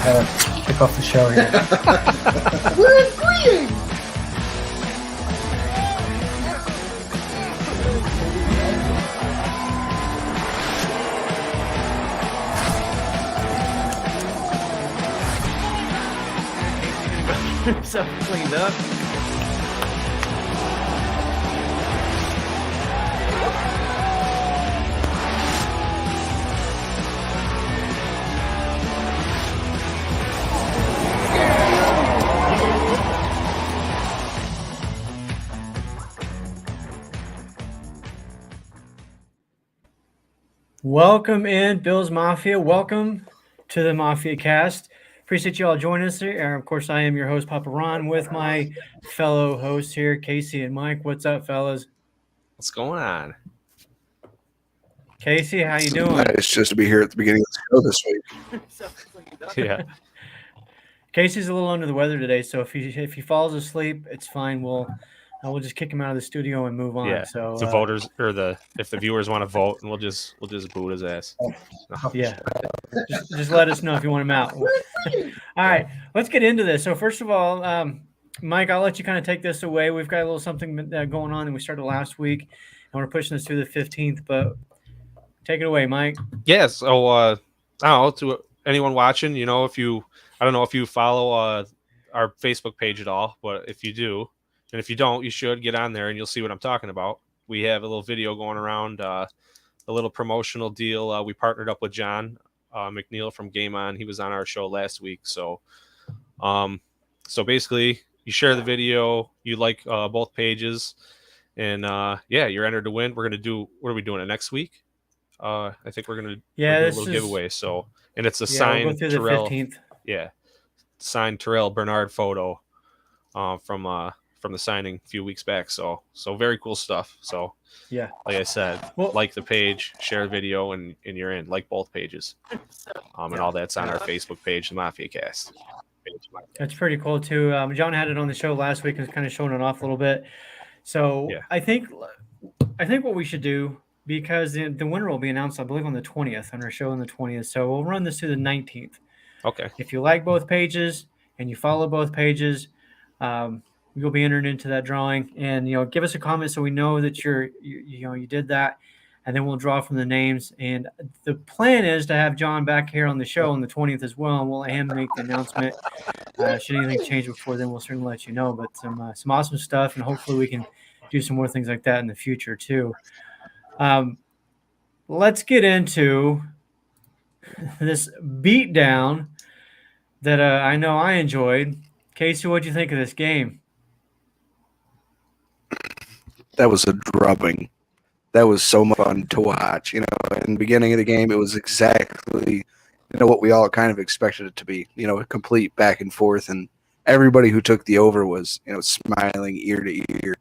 Kick off the show here. We're agreeing. So cleaned up. Welcome in, Bill's Mafia. Welcome to the Mafia cast. Appreciate you all joining us here. Of course, I am your host, Papa Ron, with my fellow hosts here, Casey and Mike. What's up, fellas? What's going on? Casey, how you doing? Nice just to be here at the beginning of the show this week. Yeah. Casey's a little under the weather today, so if he falls asleep, it's fine. We'll just kick him out of the studio and move on. Yeah. So the voters or if the viewers want to vote, and we'll just boot his ass. Yeah, just let us know if you want him out. All right, let's get into this. So first of all, Mike, I'll let you kind of take this away. We've got a little something going on, and we started last week, and we're pushing this through the 15th. But take it away, Mike. Yeah. So I don't know, to anyone watching, I don't know if you follow our Facebook page at all, but if you do, and if you don't, you should get on there and you'll see what I'm talking about. We have a little video going around, a little promotional deal. We partnered up with John McNeil from Game On. He was on our show last week. So basically, you share the video, you like both pages, and you're entered to win. What are we doing it next week? I think we're gonna do a little giveaway. So, and it's a signed we'll go through Terrell. The 15th. Yeah, signed Terrell Bernard photo from the signing a few weeks back. So very cool stuff. So yeah, like I said, like the page, share the video, and you're in. Like both pages, and all that's on our Facebook page, the Mafia Cast. That's pretty cool too. John had it on the show last week and was kind of showing it off a little bit. So yeah. I think what we should do, because the winner will be announced, I believe, on the 20th on our show on the 20th. So we'll run this through the 19th. Okay. If you like both pages and you follow both pages, you'll be entered into that drawing. And give us a comment so we know that you did that, and then we'll draw from the names. And the plan is to have John back here on the show on the 20th as well, and we'll let him make the announcement. Should anything change before then, we'll certainly let you know. But some awesome stuff, and hopefully we can do some more things like that in the future too. Let's get into this beatdown that I know I enjoyed. Casey, what'd you think of this game? That was a drubbing. That was so much fun to watch. In the beginning of the game, it was exactly what we all kind of expected it to be. A complete back and forth, and everybody who took the over was smiling ear to ear.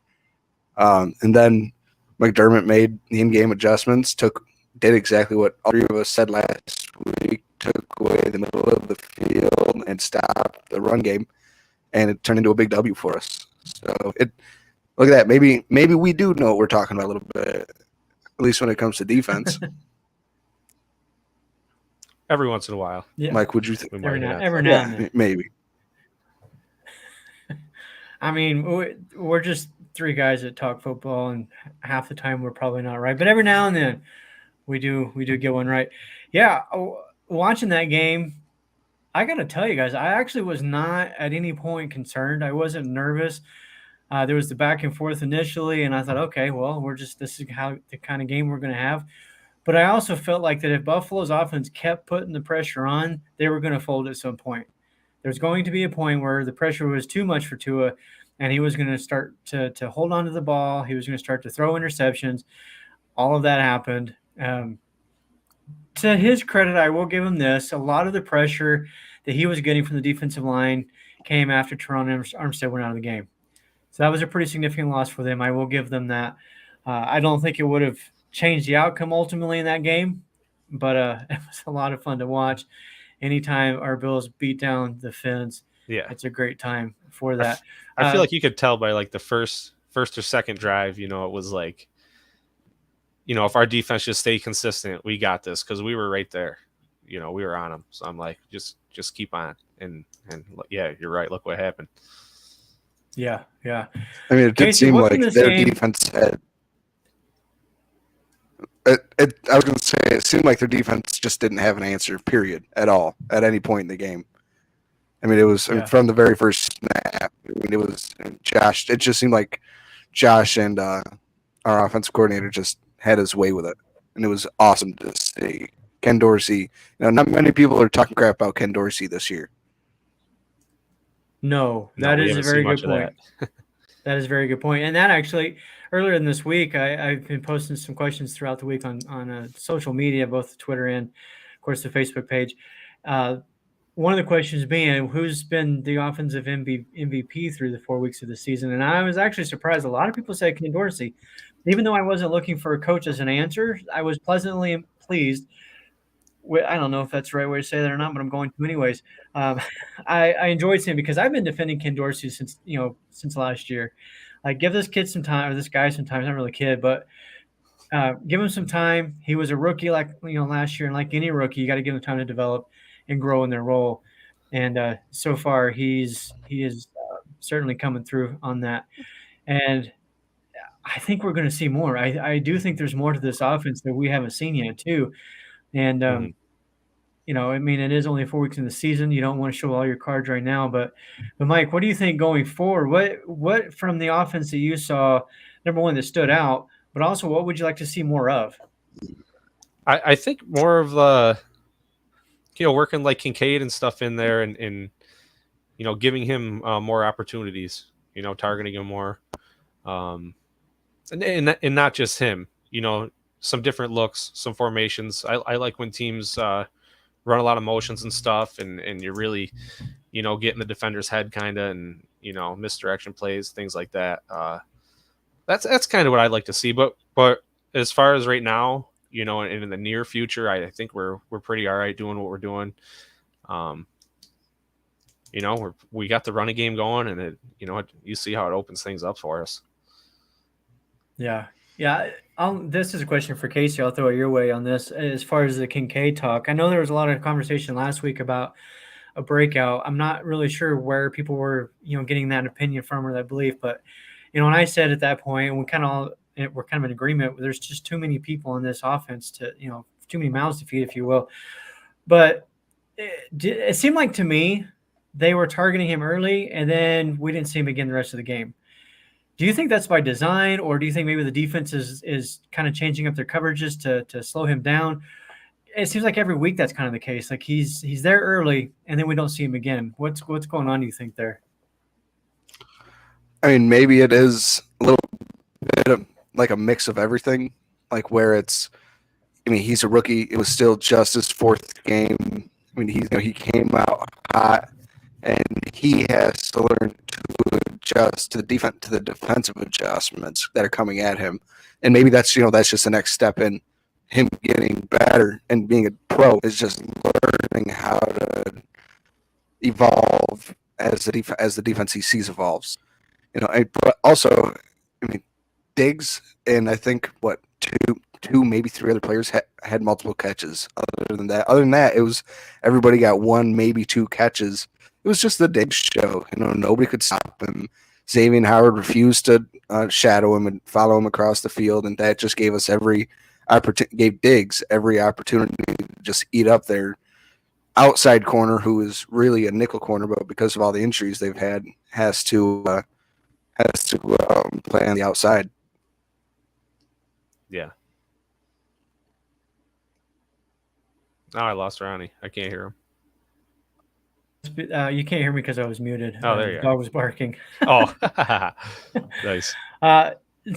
And then McDermott made the in-game adjustments, did exactly what all three of us said last week, took away the middle of the field and stopped the run game, and it turned into a big W for us. So look at that. Maybe we do know what we're talking about a little bit, at least when it comes to defense. Every once in a while. Yeah. Mike, would you think? Every now and then. Maybe. I mean, we're just three guys that talk football, and half the time we're probably not right. But every now and then we do get one right. Yeah, watching that game, I got to tell you guys, I actually was not at any point concerned. I wasn't nervous. There was the back and forth initially, and I thought, okay, well, this is how the kind of game we're going to have. But I also felt like that if Buffalo's offense kept putting the pressure on, they were going to fold at some point. There's going to be a point where the pressure was too much for Tua, and he was going to start to hold on to the ball. He was going to start to throw interceptions. All of that happened. To his credit, I will give him this. A lot of the pressure that he was getting from the defensive line came after Teron Armstead went out of the game. So that was a pretty significant loss for them. I will give them that. I don't think it would have changed the outcome ultimately in that game, but it was a lot of fun to watch. Anytime our Bills beat down the Finns, it's a great time for that. I feel like you could tell by like the first or second drive, it was like, if our defense just stayed consistent, we got this, because we were right there. we were on them. So I'm like, just keep on. And yeah, you're right. Look what happened. Yeah. I mean, it did Casey, seem what like from this their game? defense had. I was going to say it seemed like their defense just didn't have an answer, period, at all, at any point in the game. I mean, it was from the very first snap. I mean, it was Josh. It just seemed like Josh and our offensive coordinator just had his way with it, and it was awesome to see. Ken Dorsey. Not many people are talking crap about Ken Dorsey this year. No, No, that we is a haven't very seen much good of point. That is a very good point. And that actually, earlier in this week, I've been posting some questions throughout the week on social media, both Twitter and, of course, the Facebook page. One of the questions being, who's been the offensive MVP through the 4 weeks of the season? And I was actually surprised. A lot of people said Ken Dorsey. Even though I wasn't looking for a coach as an answer, I was pleasantly pleased. I don't know if that's the right way to say that or not, but I'm going to anyways. I enjoyed seeing because I've been defending Ken Dorsey since last year. Like, give this kid some time, or this guy some time. He's not really a kid, but give him some time. He was a rookie, last year, and like any rookie, you got to give him time to develop and grow in their role. And so far, he is certainly coming through on that. And I think we're going to see more. I do think there's more to this offense that we haven't seen yet, too. And I mean, it is only 4 weeks in the season. You don't want to show all your cards right now, but Mike, what do you think going forward? What from the offense that you saw, number one, that stood out, but also what would you like to see more of? I think more of the, working like Kincaid and stuff in there, and giving him more opportunities. Targeting him more, and not just him. Some different looks, some formations. I like when teams run a lot of motions and stuff, and you're really, getting the defender's head kind of, and misdirection plays, things like that. That's kind of what I'd like to see. But as far as right now, and in the near future, I think we're pretty all right doing what we're doing. We got the running game going, and you see how it opens things up for us. Yeah. This is a question for Casey. I'll throw it your way on this. As far as the Kincaid talk, I know there was a lot of conversation last week about a breakout. I'm not really sure where people were, getting that opinion from or that belief. But, when I said at that point, and we're kind of in agreement, there's just too many people in this offense to, too many mouths to feed, if you will. But it seemed like to me they were targeting him early, and then we didn't see him again the rest of the game. Do you think that's by design, or do you think maybe the defense is kind of changing up their coverages to slow him down? It seems like every week that's kind of the case. Like he's there early, and then we don't see him again. What's going on, do you think, there? I mean, maybe it is a little bit of like a mix of everything, like where he's a rookie. It was still just his fourth game. I mean, he came out hot, and he has to learn to adjust to the defensive adjustments that are coming at him. And maybe that's just the next step in him getting better and being a pro, is just learning how to evolve as the defense he sees evolves. But also, Diggs and I think two, maybe three other players had multiple catches. Other than that, it was everybody got one, maybe two catches. It was just the Diggs show. Nobody could stop him. Xavier Howard refused to shadow him and follow him across the field, and that just gave Diggs every opportunity to just eat up their outside corner, who is really a nickel corner, but because of all the injuries they've had, has to play on the outside. Yeah. Now I lost Ronnie. I can't hear him. You can't hear me because I was muted. Oh, there you the are. dog was barking. Oh, nice.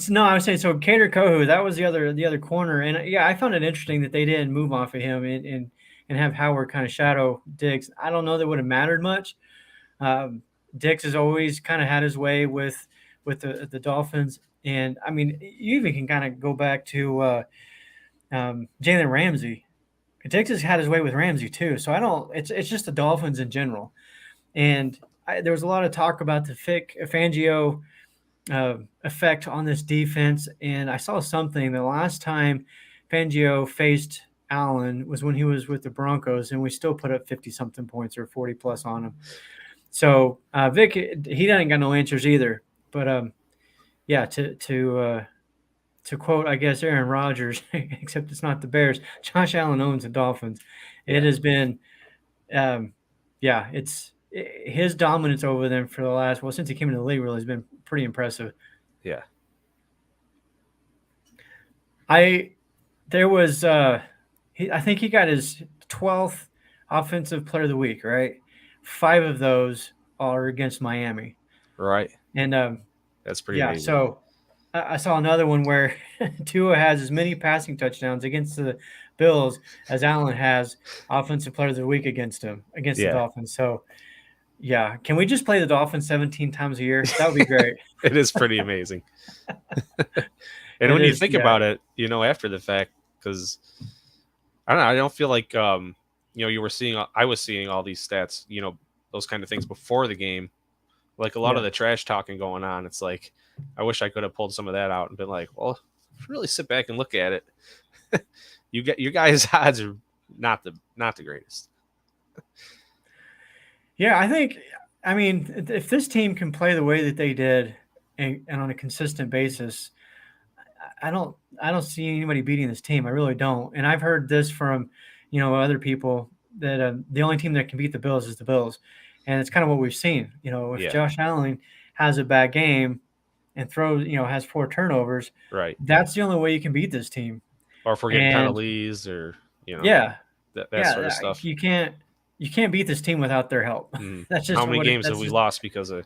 No, I was saying, so Kader Kohu, that was the other corner, and yeah, I found it interesting that they didn't move off of him and have Howard kind of shadow Diggs. I don't know that would have mattered much. Diggs has always kind of had his way with the Dolphins, and I mean, you even can kind of go back to Jalen Ramsey. Diggs has had his way with Ramsey too, so I don't. It's just the Dolphins in general, and there was a lot of talk about the Fangio effect on this defense, and I saw something the last time Fangio faced Allen was when he was with the Broncos, and we still put up 50-something points or 40 plus on him. So Vic, he doesn't got no answers either. But yeah, to quote, I guess, Aaron Rodgers, except it's not the Bears. Josh Allen owns the Dolphins. It has been, yeah, his dominance over them for the last, well, since he came into the league, really has been pretty impressive. Yeah. There was, I think he got his 12th offensive player of the week, right? 5 of those are against Miami. Right. And That's pretty yeah, amazing. so I saw another one where Tua has as many passing touchdowns against the Bills as Allen has offensive player of the week against the Dolphins. So, yeah, can we just play the Dolphins 17 times a year? That would be great. It is pretty amazing. And when you think about it, after the fact, because I don't know, I don't feel like I was seeing all these stats, those kind of things before the game, like a lot of the trash talking going on. It's like, I wish I could have pulled some of that out and been like, well, really sit back and look at it. Your guys' odds are not the greatest. Yeah, I mean, if this team can play the way that they did and on a consistent basis, I don't see anybody beating this team. I really don't. And I've heard this from, other people that the only team that can beat the Bills is the Bills. And it's kind of what we've seen. If Josh Allen has a bad game and throws, has 4 turnovers, right, that's the only way you can beat this team. Or if we're getting penalties or, that sort of stuff. You can't beat this team without their help. That's just how many games have we lost because of,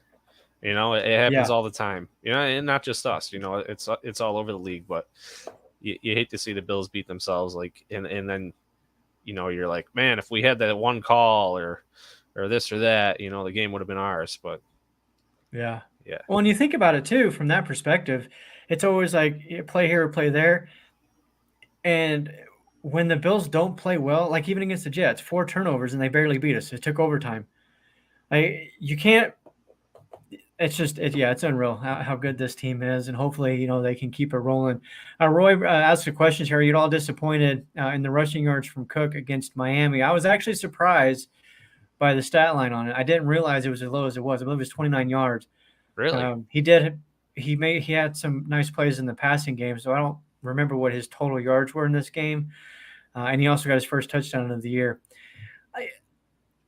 it happens all the time, and not just us, it's all over the league, but you hate to see the Bills beat themselves, like, and then, you're like, man, if we had that one call or this or that, the game would have been ours. But yeah. Well, when you think about it too, from that perspective, it's always like play here or play there. And when the Bills don't play well, like even against the Jets, 4 turnovers and they barely beat us. It took overtime. You can't. It's just, it's unreal how good this team is, and hopefully, they can keep it rolling. Roy asked a question here. You're all disappointed in the rushing yards from Cook against Miami. I was actually surprised by the stat line on it. I didn't realize it was as low as it was. I believe it was 29 yards. Really? He had some nice plays in the passing game, so I don't remember what his total yards were in this game. And he also got his first touchdown of the year.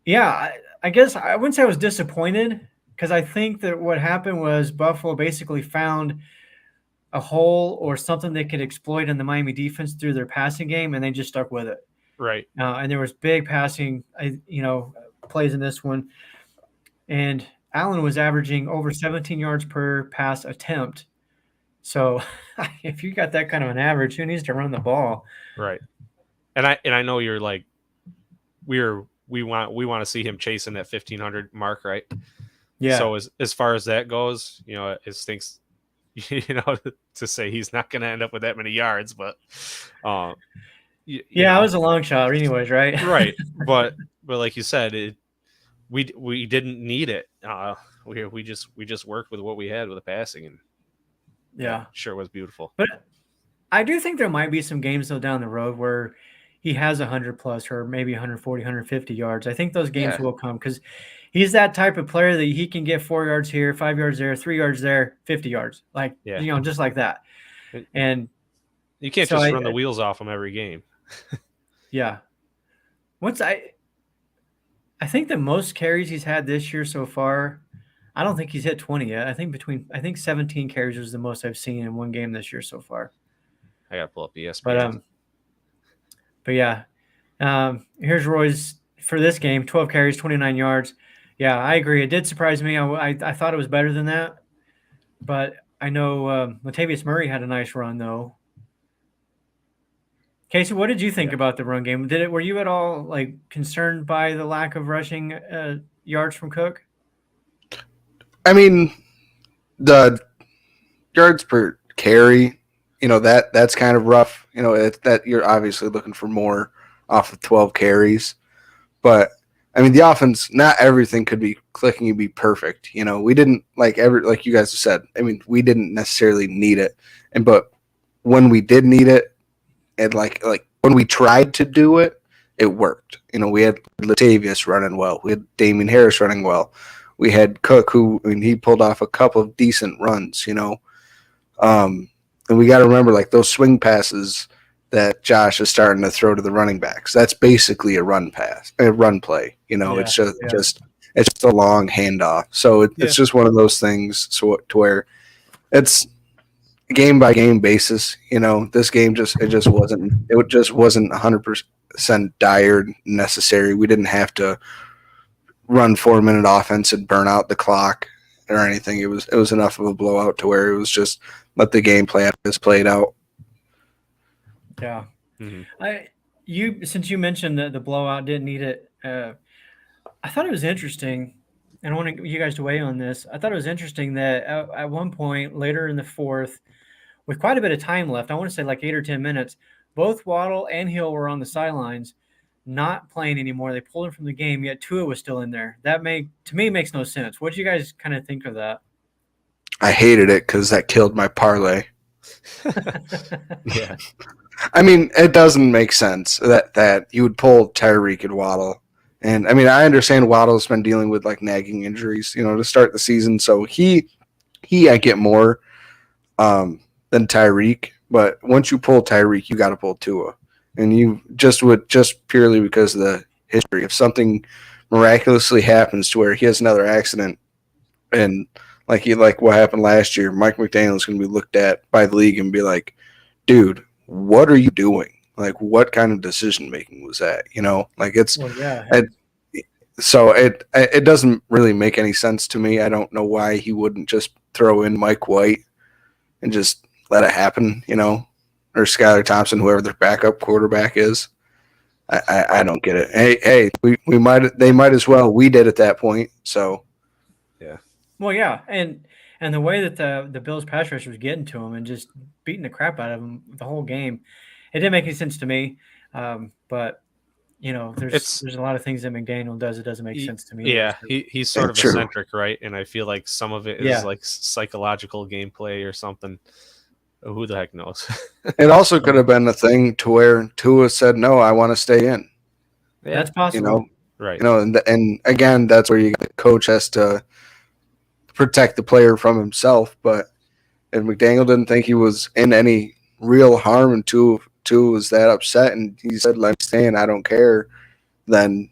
I guess I wouldn't say I was disappointed, because I think that what happened was Buffalo basically found a hole or something they could exploit in the Miami defense through their passing game, and they just stuck with it. Right. And there was big passing, plays in this one. And Allen was averaging over 17 yards per pass attempt. So if you got that kind of an average, who needs to run the ball? Right. And I know you're like, we want to see him chasing that 1,500 mark, right? Yeah. So as far as that goes, it stinks, to say he's not going to end up with that many yards, but it was a long shot anyways, right? Right. But like you said, we didn't need it. We just worked with what we had with the passing, and sure was beautiful. But I do think there might be some games though down the road where he has 100 plus or maybe 140, 150 yards. I think those games will come, because he's that type of player that he can get 4 yards here, 5 yards there, 3 yards there, 50 yards, just like that. And you can't just run the wheels off him every game. Yeah. I think the most carries he's had this year so far, I don't think he's hit 20 yet. I think 17 carries was the most I've seen in one game this year so far. I got to pull up ESPN. But yeah, here's Roy's for this game: 12 carries, 29 yards. Yeah, I agree. It did surprise me. I thought it was better than that, but I know Latavius Murray had a nice run though. Casey, what did you think about the run game? Were you at all concerned by the lack of rushing yards from Cook? I mean, the yards per carry, that's kind of rough. That you're obviously looking for more off of 12 carries. But I mean, the offense, not everything could be clicking and be perfect. We didn't like you guys have said. I mean, we didn't necessarily need it, but when we did need it, and like when we tried to do it, it worked. We had Latavius running well. We had Damian Harris running well. We had Cook, he pulled off a couple of decent runs. And we got to remember, like, those swing passes that Josh is starting to throw to the running backs. That's basically a run play. It's just a long handoff. So it's just one of those things. So to where it's game by game basis. This game just wasn't 100% dire necessary. We didn't have to run 4-minute offense and burn out the clock or anything. It was enough of a blowout to where it was just let the game play out as played out. Yeah. Mm-hmm. Since you mentioned that the blowout didn't need it, I thought it was interesting, and I want you guys to weigh on this. I thought it was interesting that at one point later in the fourth, with quite a bit of time left, I want to say like 8 or 10 minutes, both Waddle and Hill were on the sidelines, not playing anymore. They pulled him from the game, yet Tua was still in there. That to me makes no sense. What do you guys kind of think of that? I hated it because that killed my parlay. Yeah. I mean, it doesn't make sense that you would pull Tyreek and Waddle. And I mean, I understand Waddle's been dealing with like nagging injuries, to start the season. So he I get more than Tyreek. But once you pull Tyreek, you got to pull Tua. And you just purely because of the history. If something miraculously happens to where he has another accident, and like what happened last year, Mike McDaniel's going to be looked at by the league and be like, dude, what are you doing? Like, what kind of decision making was that? It's Well, yeah. So it doesn't really make any sense to me. I don't know why he wouldn't just throw in Mike White and just let it happen, or Skylar Thompson, whoever their backup quarterback is. I don't get it. Hey, they might as well. We did at that point. So yeah. Well, yeah, and the way that the Bills pass rush was getting to him and just beating the crap out of him the whole game, it didn't make any sense to me. But there's a lot of things that McDaniel does. It doesn't make sense to me. Yeah, he's sort of eccentric, right? And I feel like some of it is like psychological gameplay or something. Who the heck knows? It also could have been a thing to where Tua said, "No, I want to stay in." Yeah, that's possible, right? And again, that's where the coach has to protect the player from himself. But if McDaniel didn't think he was in any real harm and Tua was that upset and he said, "Let me stay in, I don't care," then,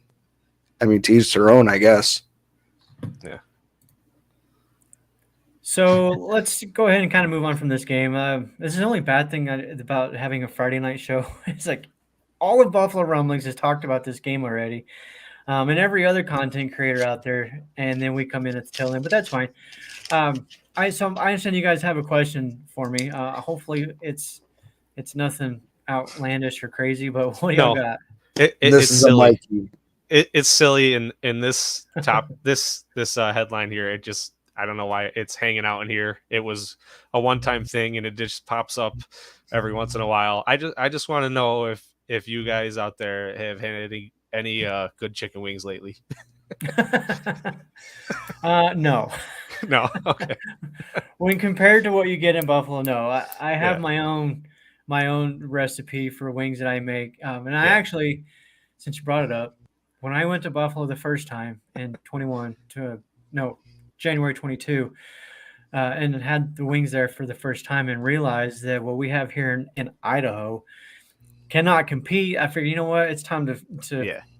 I mean, to each their own, I guess. Yeah. So let's go ahead and kind of move on from this game. This is the only bad thing about having a Friday night show. It's like all of Buffalo Rumblings has talked about this game already, and every other content creator out there, and then we come in at the tail end, but that's fine. I understand you guys have a question for me. Hopefully it's nothing outlandish or crazy, but what do y'all got? It's silly. It's silly in this this headline here. It just, I don't know why it's hanging out in here. It was a one-time thing and it just pops up every once in a while. I just want to know if you guys out there have had any good chicken wings lately. No. No. Okay. When compared to what you get in Buffalo, no. I have my own recipe for wings that I make. And I actually, since you brought it up, when I went to Buffalo the first time in January 22, and had the wings there for the first time and realized that what we have here in Idaho cannot compete, I figured, you know what, it's time to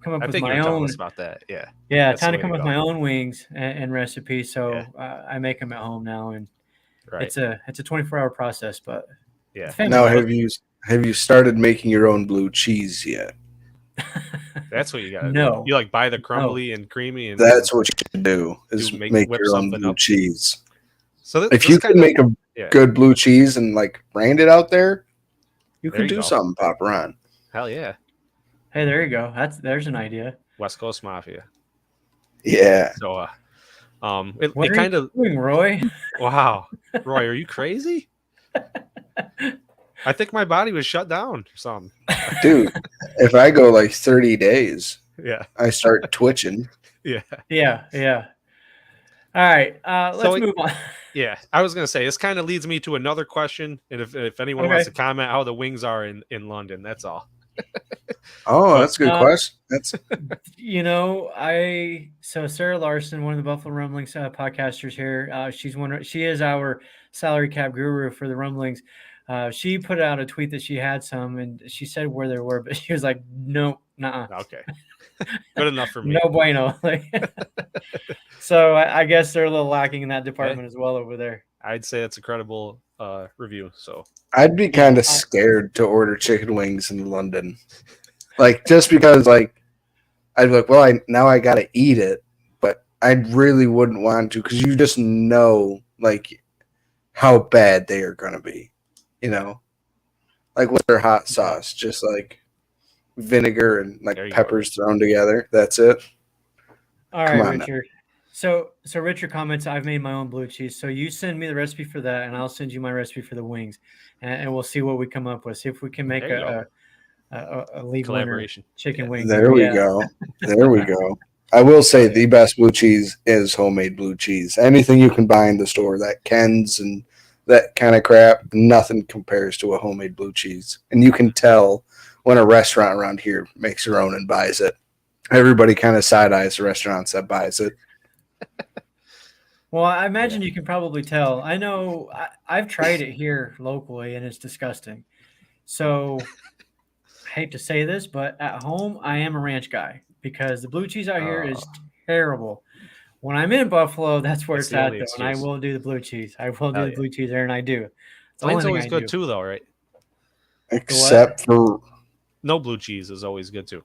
come up with my own. About that. Yeah. Yeah, time to come up with my own wings and recipes. So I make them at home now, and it's a 24-hour process. But now, have you started making your own blue cheese yet? That's what you got to do. You like buy the crumbly and creamy, and that's what you should do is make your own blue cheese. So if you can make a good blue cheese and like brand it out there, you can do something, Papa Ron. Hell yeah! Hey, there you go. There's an idea. West Coast Mafia. Yeah. So, it kind of doing, Roy. Wow, Roy, are you crazy? I think my body was shut down or something. Dude, if I go like 30 days, yeah, I start twitching. Yeah. All right, let's move on. Yeah, I was gonna say this kind of leads me to another question, and if anyone wants to comment how the wings are in London, that's all. Oh, that's a good question. That's So Sarah Larson, one of the Buffalo Rumblings podcasters here, she is our salary cap guru for the Rumblings. She put out a tweet that she had some, and she said where they were, but she was like, "No, nah, Okay. Good enough for me. no bueno." So I guess they're a little lacking in that department as well over there. I'd say it's a credible review. So I'd be kind of scared to order chicken wings in London, like just because like I'd be like, well, I got to eat it, but I really wouldn't want to because you just know like how bad they are going to be, like with their hot sauce, just like vinegar and like peppers thrown together. That's it. All right, Richard. So Richard comments, I've made my own blue cheese. So you send me the recipe for that, and I'll send you my recipe for the wings, and we'll see what we come up with. See if we can make a league collaboration chicken wings. There we go. There we go. I will say the best blue cheese is homemade blue cheese. Anything you can buy in the store, that Ken's and that kind of crap, nothing compares to a homemade blue cheese. And you can tell when a restaurant around here makes their own and buys it. Everybody kind of side-eyes the restaurants that buys it. Well, I imagine you can probably tell. I know I've tried it here locally, and it's disgusting. So I hate to say this, but at home, I am a ranch guy because the blue cheese out here is terrible. When I'm in Buffalo, that's where it's at, though, and I will do the blue cheese. I will do the blue cheese there, and I do. Plain's always good, too, though, right? Except for... No blue cheese is always good, too.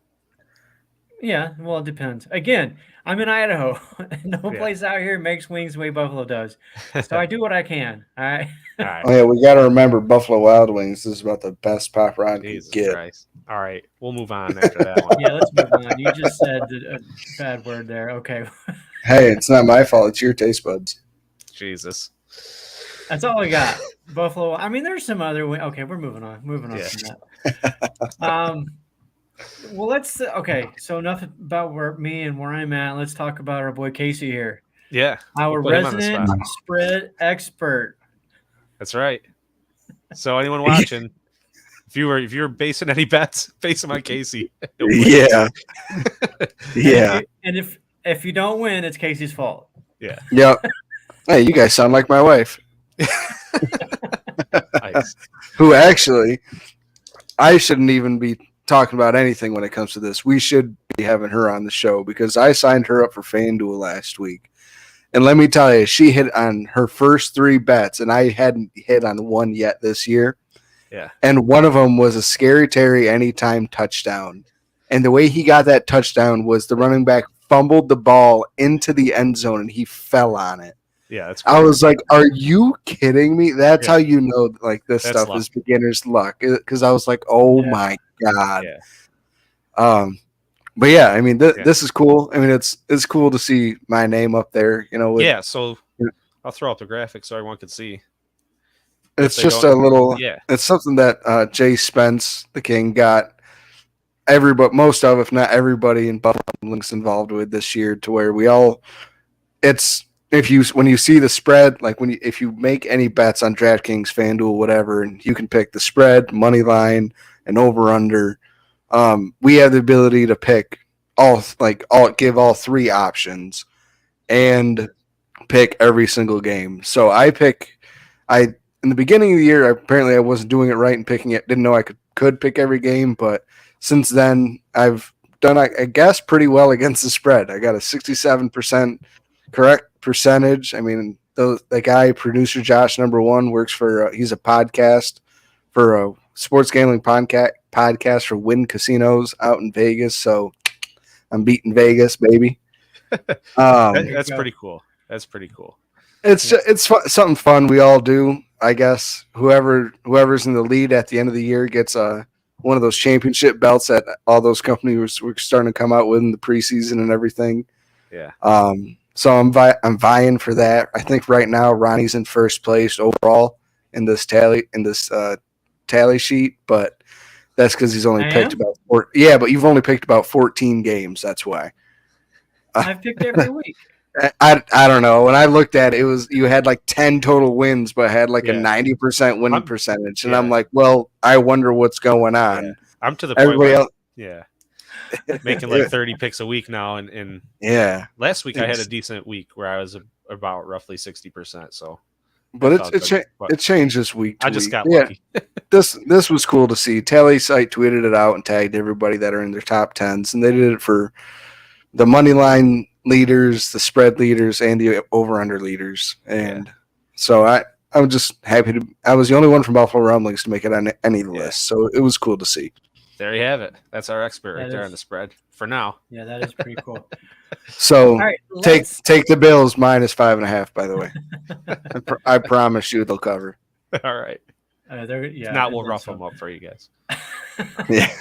Yeah, well, it depends. Again, I'm in Idaho. No place out here makes wings the way Buffalo does. So I do what I can. All right. Oh, yeah, we got to remember Buffalo Wild Wings. This is about the best pop rod you can get. Christ. All right, we'll move on after that one. Yeah, let's move on. You just said a bad word there. Okay. Hey, it's not my fault. It's your taste buds. Jesus. That's all I got. Buffalo. I mean, there's some other. Okay, we're moving on. Moving on from that. Well, okay. So enough about me and where I'm at. Let's talk about our boy Casey here. Yeah, our resident spread expert. That's right. So anyone watching, if you're basing any bets, base them on Casey. Yeah. Yeah. And if you don't win, it's Casey's fault. Yeah. Yep. Hey, you guys sound like my wife. Nice. Who actually, I shouldn't even be talking about anything when it comes to this. We should be having her on the show because I signed her up for FanDuel last week. And let me tell you, she hit on her first 3 bets, and I hadn't hit on one yet this year. Yeah. And one of them was a Scary Terry anytime touchdown. And the way he got that touchdown was the running back fumbled the ball into the end zone, and he fell on it. Yeah, that's crazy. I was like, are you kidding me? That's how you know like this That's stuff luck. is beginner's luck. Because I was like, oh my God. Yeah. But yeah, I mean, this is cool. I mean, it's cool to see my name up there, with, so I'll throw up the graphic so everyone can see. It's just a little, yeah. It's something that Jay Spence, the King, got most of, if not everybody in Buffalo Links involved with this year, to where we all, when you see the spread, like if you make any bets on DraftKings, FanDuel, whatever, and you can pick the spread, money line, and over under. We have the ability to pick give all 3 options and pick every single game. So in the beginning of the year, apparently I wasn't doing it right and picking it. Didn't know I could pick every game, but since then I've done, I guess, pretty well against the spread. I got a 67% correct percentage. I mean, the guy, producer Josh #1, works for, he's a podcast for a sports gambling podcast for Wynn Casinos out in Vegas. So I'm beating Vegas, baby. That's pretty cool. That's pretty cool. It's something fun we all do, I guess. Whoever's in the lead at the end of the year gets one of those championship belts that all those companies were starting to come out with in the preseason and everything. Yeah. So I'm vying for that. I think right now Ronnie's in first place overall in this tally sheet, but that's because he's only picked about 4. Yeah, but you've only picked about 14 games. That's why. I've picked every week. I don't know. When I looked at it, you had like 10 total wins, but had like a 90% winning percentage. And I'm like, well, I wonder what's going on. I'm to the point Everybody where, else, yeah, making like 30 picks a week now. And yeah. last week I had a decent week where I was about roughly 60%. So that But felt good. But it changes week to I just week. got Yeah, lucky. this was cool to see. Tally site tweeted it out and tagged everybody that are in their top tens, and they did it for the money line leaders, the spread leaders, and the over under leaders. And so I'm just happy to. I was the only one from Buffalo Rumblings to make it on any of the lists, so it was cool to see. There you have it. That's our expert right That there is- on the spread for now. Yeah, that is pretty cool. So All right, take the Bills minus 5.5. By the way, I promise you they'll cover. All right. Yeah, If not, we'll rough them up for you guys. Yeah,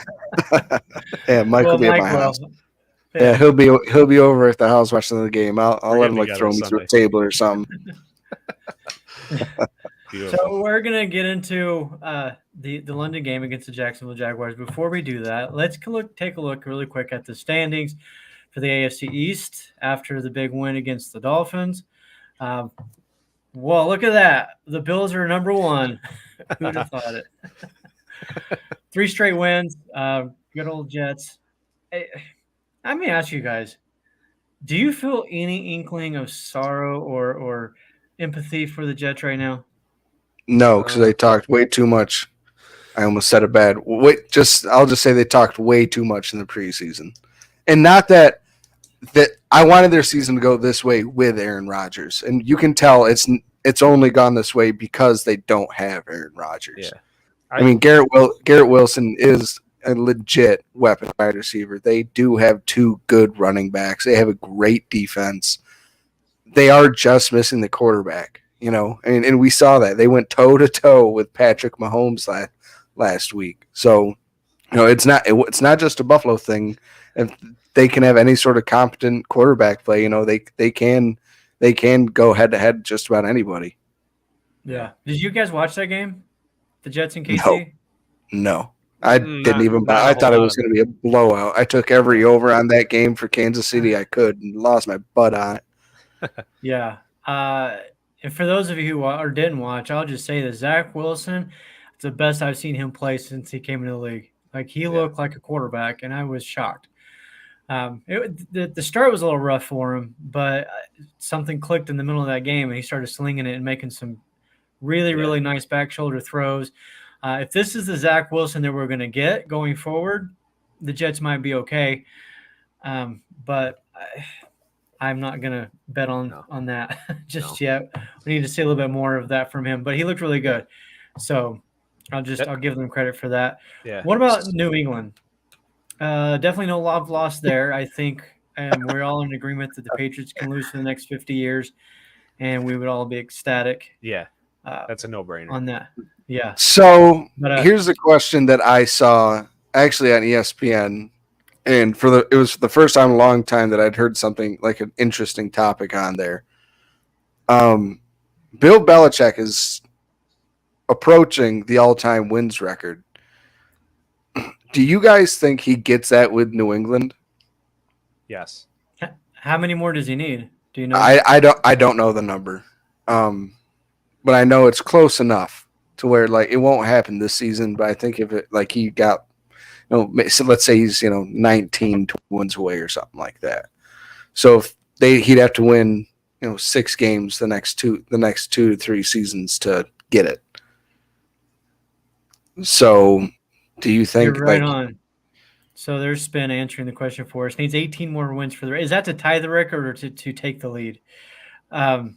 yeah. Mike will be at my house. Yeah, he'll be over at the house watching the game. I'll let him like throw me through a table or something. So we're gonna get into the London game against the Jacksonville Jaguars. Before we do that, let's take a look really quick at the standings for the AFC East after the big win against the Dolphins. Well, look at that. The Bills are number one. Who would have thought it? 3 straight wins. Good old Jets. Hey, let me ask you guys, do you feel any inkling of sorrow or empathy for the Jets right now? No, because they talked way too much. I almost said it bad. I'll just say they talked way too much in the preseason, and not that I wanted their season to go this way with Aaron Rodgers, and you can tell it's only gone this way because they don't have Aaron Rodgers. Yeah, I mean Garrett Wilson is a legit weapon wide receiver. They do have 2 good running backs. They have a great defense. They are just missing the quarterback. And we saw that. They went toe-to-toe with Patrick Mahomes last week. So, it's not just a Buffalo thing. If they can have any sort of competent quarterback play, they can go head-to-head just about anybody. Yeah. Did you guys watch that game? The Jets and KC? No. I didn't even buy. I thought it was going to be a blowout. I took every over on that game for Kansas City I could and lost my butt on it. Yeah. And for those of you who didn't watch, I'll just say that Zach Wilson, it's the best I've seen him play since he came into the league. Like, he looked like a quarterback, and I was shocked. The start was a little rough for him, but something clicked in the middle of that game, and he started slinging it and making some really, really nice back shoulder throws. If this is the Zach Wilson that we're going to get going forward, the Jets might be okay. But I'm not going to bet on that just yet. We need to see a little bit more of that from him. But he looked really good. So I'll give them credit for that. Yeah. What about New England? Definitely no love lost there. I think we're all in agreement that the Patriots can lose for the next 50 years, and we would all be ecstatic. Yeah, that's a no-brainer on that. Yeah. So here's the question that I saw actually on ESPN, and it was the first time in a long time that I'd heard something like an interesting topic on there. Bill Belichick is approaching the all-time wins record. Do you guys think he gets that with New England? Yes. How many more does he need? Do you know? I don't know the number, but I know it's close enough to where like it won't happen this season. But I think if it like he got, so let's say he's 19 wins away or something like that. So if he'd have to win 6 games the next 2 to 3 seasons to get it. So. Do you think you're right on? So there's Spin answering the question for us. Needs 18 more wins for is that to tie the record or to take the lead? I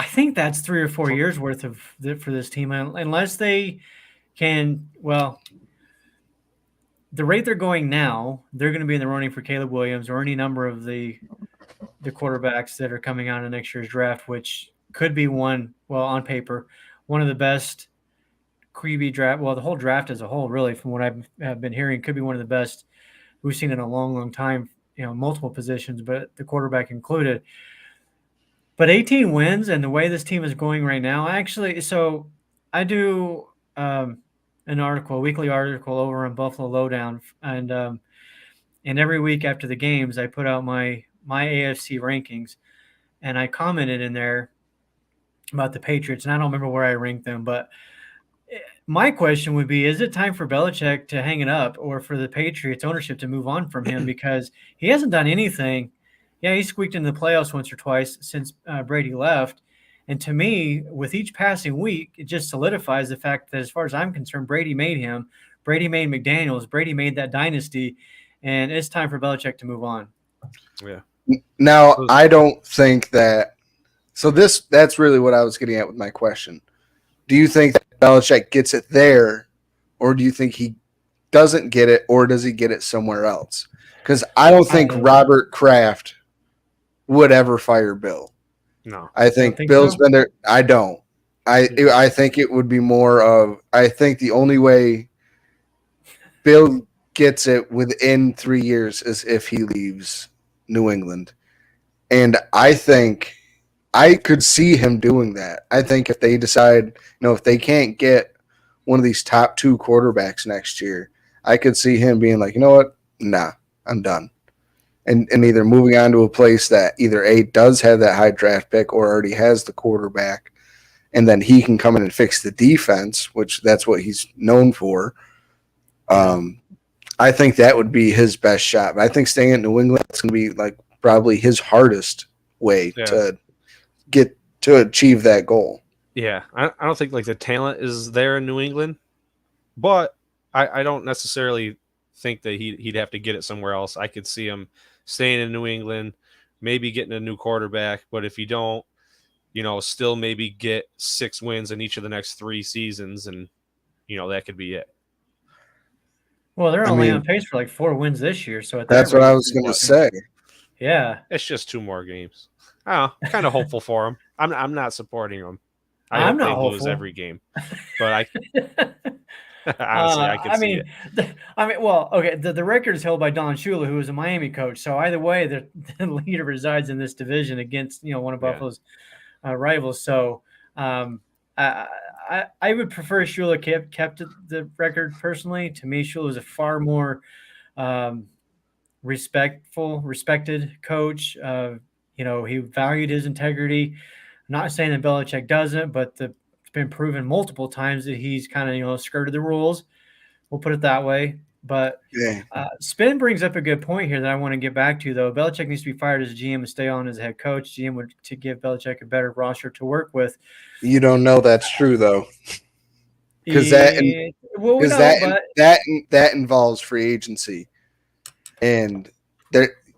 think that's 3 or 4 years worth of for this team, unless they can. Well, the rate they're going now, they're going to be in the running for Caleb Williams or any number of the quarterbacks that are coming out in next year's draft, which could be on paper, one of the best. QB draft, the whole draft as a whole, really, from what I've been hearing, could be one of the best we've seen in a long, long time, multiple positions, but the quarterback included. But 18 wins and the way this team is going right now, actually, so I do a weekly article over on Buffalo Lowdown, and every week after the games, I put out my AFC rankings, and I commented in there about the Patriots, and I don't remember where I ranked them, but My question would be: is it time for Belichick to hang it up, or for the Patriots ownership to move on from him because he hasn't done anything? Yeah, he squeaked into the playoffs once or twice since Brady left, and to me, with each passing week, it just solidifies the fact that, as far as I'm concerned, Brady made him. Brady made McDaniels. Brady made that dynasty, and it's time for Belichick to move on. Yeah. Now, I don't think that. So that's really what I was getting at with my question. Do you think that Belichick gets it there, or do you think he doesn't get it, or does he get it somewhere else? Because I don't think Robert Kraft would ever fire Bill. No. I think think Bill's so? been there. I don't. I think it would be more of. I think the only way Bill gets it within 3 years is if he leaves New England, and I think I could see him doing that. I think if they decide, if they can't get one of these top 2 quarterbacks next year, I could see him being like, you know what? Nah, I'm done. And either moving on to a place that either A, does have that high draft pick or already has the quarterback, and then he can come in and fix the defense, which that's what he's known for. I think that would be his best shot. But I think staying in New England is going to be like probably his hardest way to get to achieve that goal. Yeah, I don't think like the talent is there in New England, but I don't necessarily think that he'd have to get it somewhere else. I could see him staying in New England, maybe getting a new quarterback, but if you don't, still maybe get 6 wins in each of the next 3 seasons, and that could be it. Well, they're only on pace for like 4 wins this year, so at that that's rate, what I was going to say. Yeah, It's just 2 more games. I'm kind of hopeful for him. I'm not supporting them. I I'm hope they not lose hopeful. every game, but honestly, I can see it. Well, okay. The record is held by Don Shula, who is a Miami coach. So either way, the leader resides in this division against one of Buffalo's rivals. So I would prefer Shula kept the record personally. To me, Shula is a far more respected coach. He valued his integrity. I'm not saying that Belichick doesn't, but it's been proven multiple times that he's kind of skirted the rules. We'll put it that way. But Spin brings up a good point here that I want to get back to, though. Belichick needs to be fired as a GM and stay on as a head coach. GM would to give Belichick a better roster to work with. You don't know that's true though, because that involves free agency, and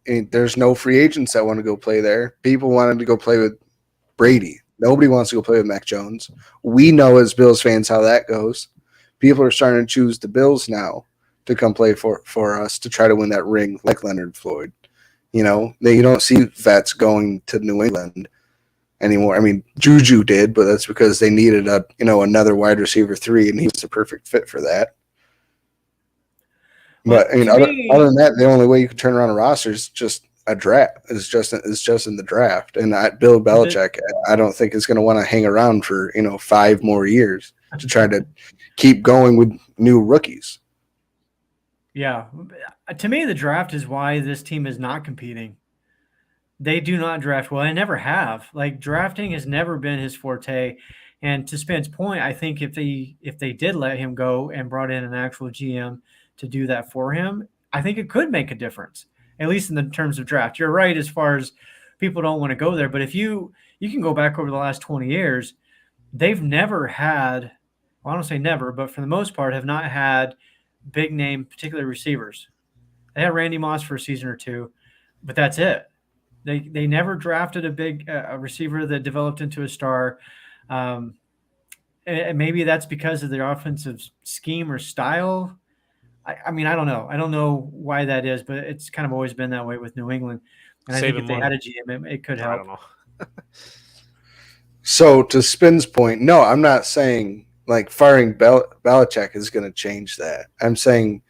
there's no free agents that want to go play there. People wanted to go play with Brady. Nobody wants to go play with Mac Jones. We know as Bills fans how that goes. People are starting to choose the Bills now to come play for us to try to win that ring like Leonard Floyd. You don't see vets going to New England anymore. I mean, Juju did, but that's because they needed another wide receiver 3, and he was the perfect fit for that. But other than that, the only way you can turn around a roster is just a draft. It's just in the draft. And Bill Belichick, I don't think is going to want to hang around for 5 more years to try to keep going with new rookies. Yeah, to me, the draft is why this team is not competing. They do not draft well. They never have. Like, drafting has never been his forte. And to Spence' point, I think if they did let him go and brought in an actual GM to do that for him, I think it could make a difference, at least in the terms of draft. You're right as far as people don't want to go there. But if you can go back over the last 20 years, they've never had, well, I don't say never, but for the most part have not had big name, particularly receivers. They had Randy Moss for a season or 2, but that's it. They never drafted a big receiver that developed into a star. And maybe that's because of their offensive scheme or style. I mean, I don't know. I don't know why that is, but it's kind of always been that way with New England. And I think if they had a GM, it could help. I don't know. So to Spin's point, no, I'm not saying like firing Belichick is going to change that. I'm saying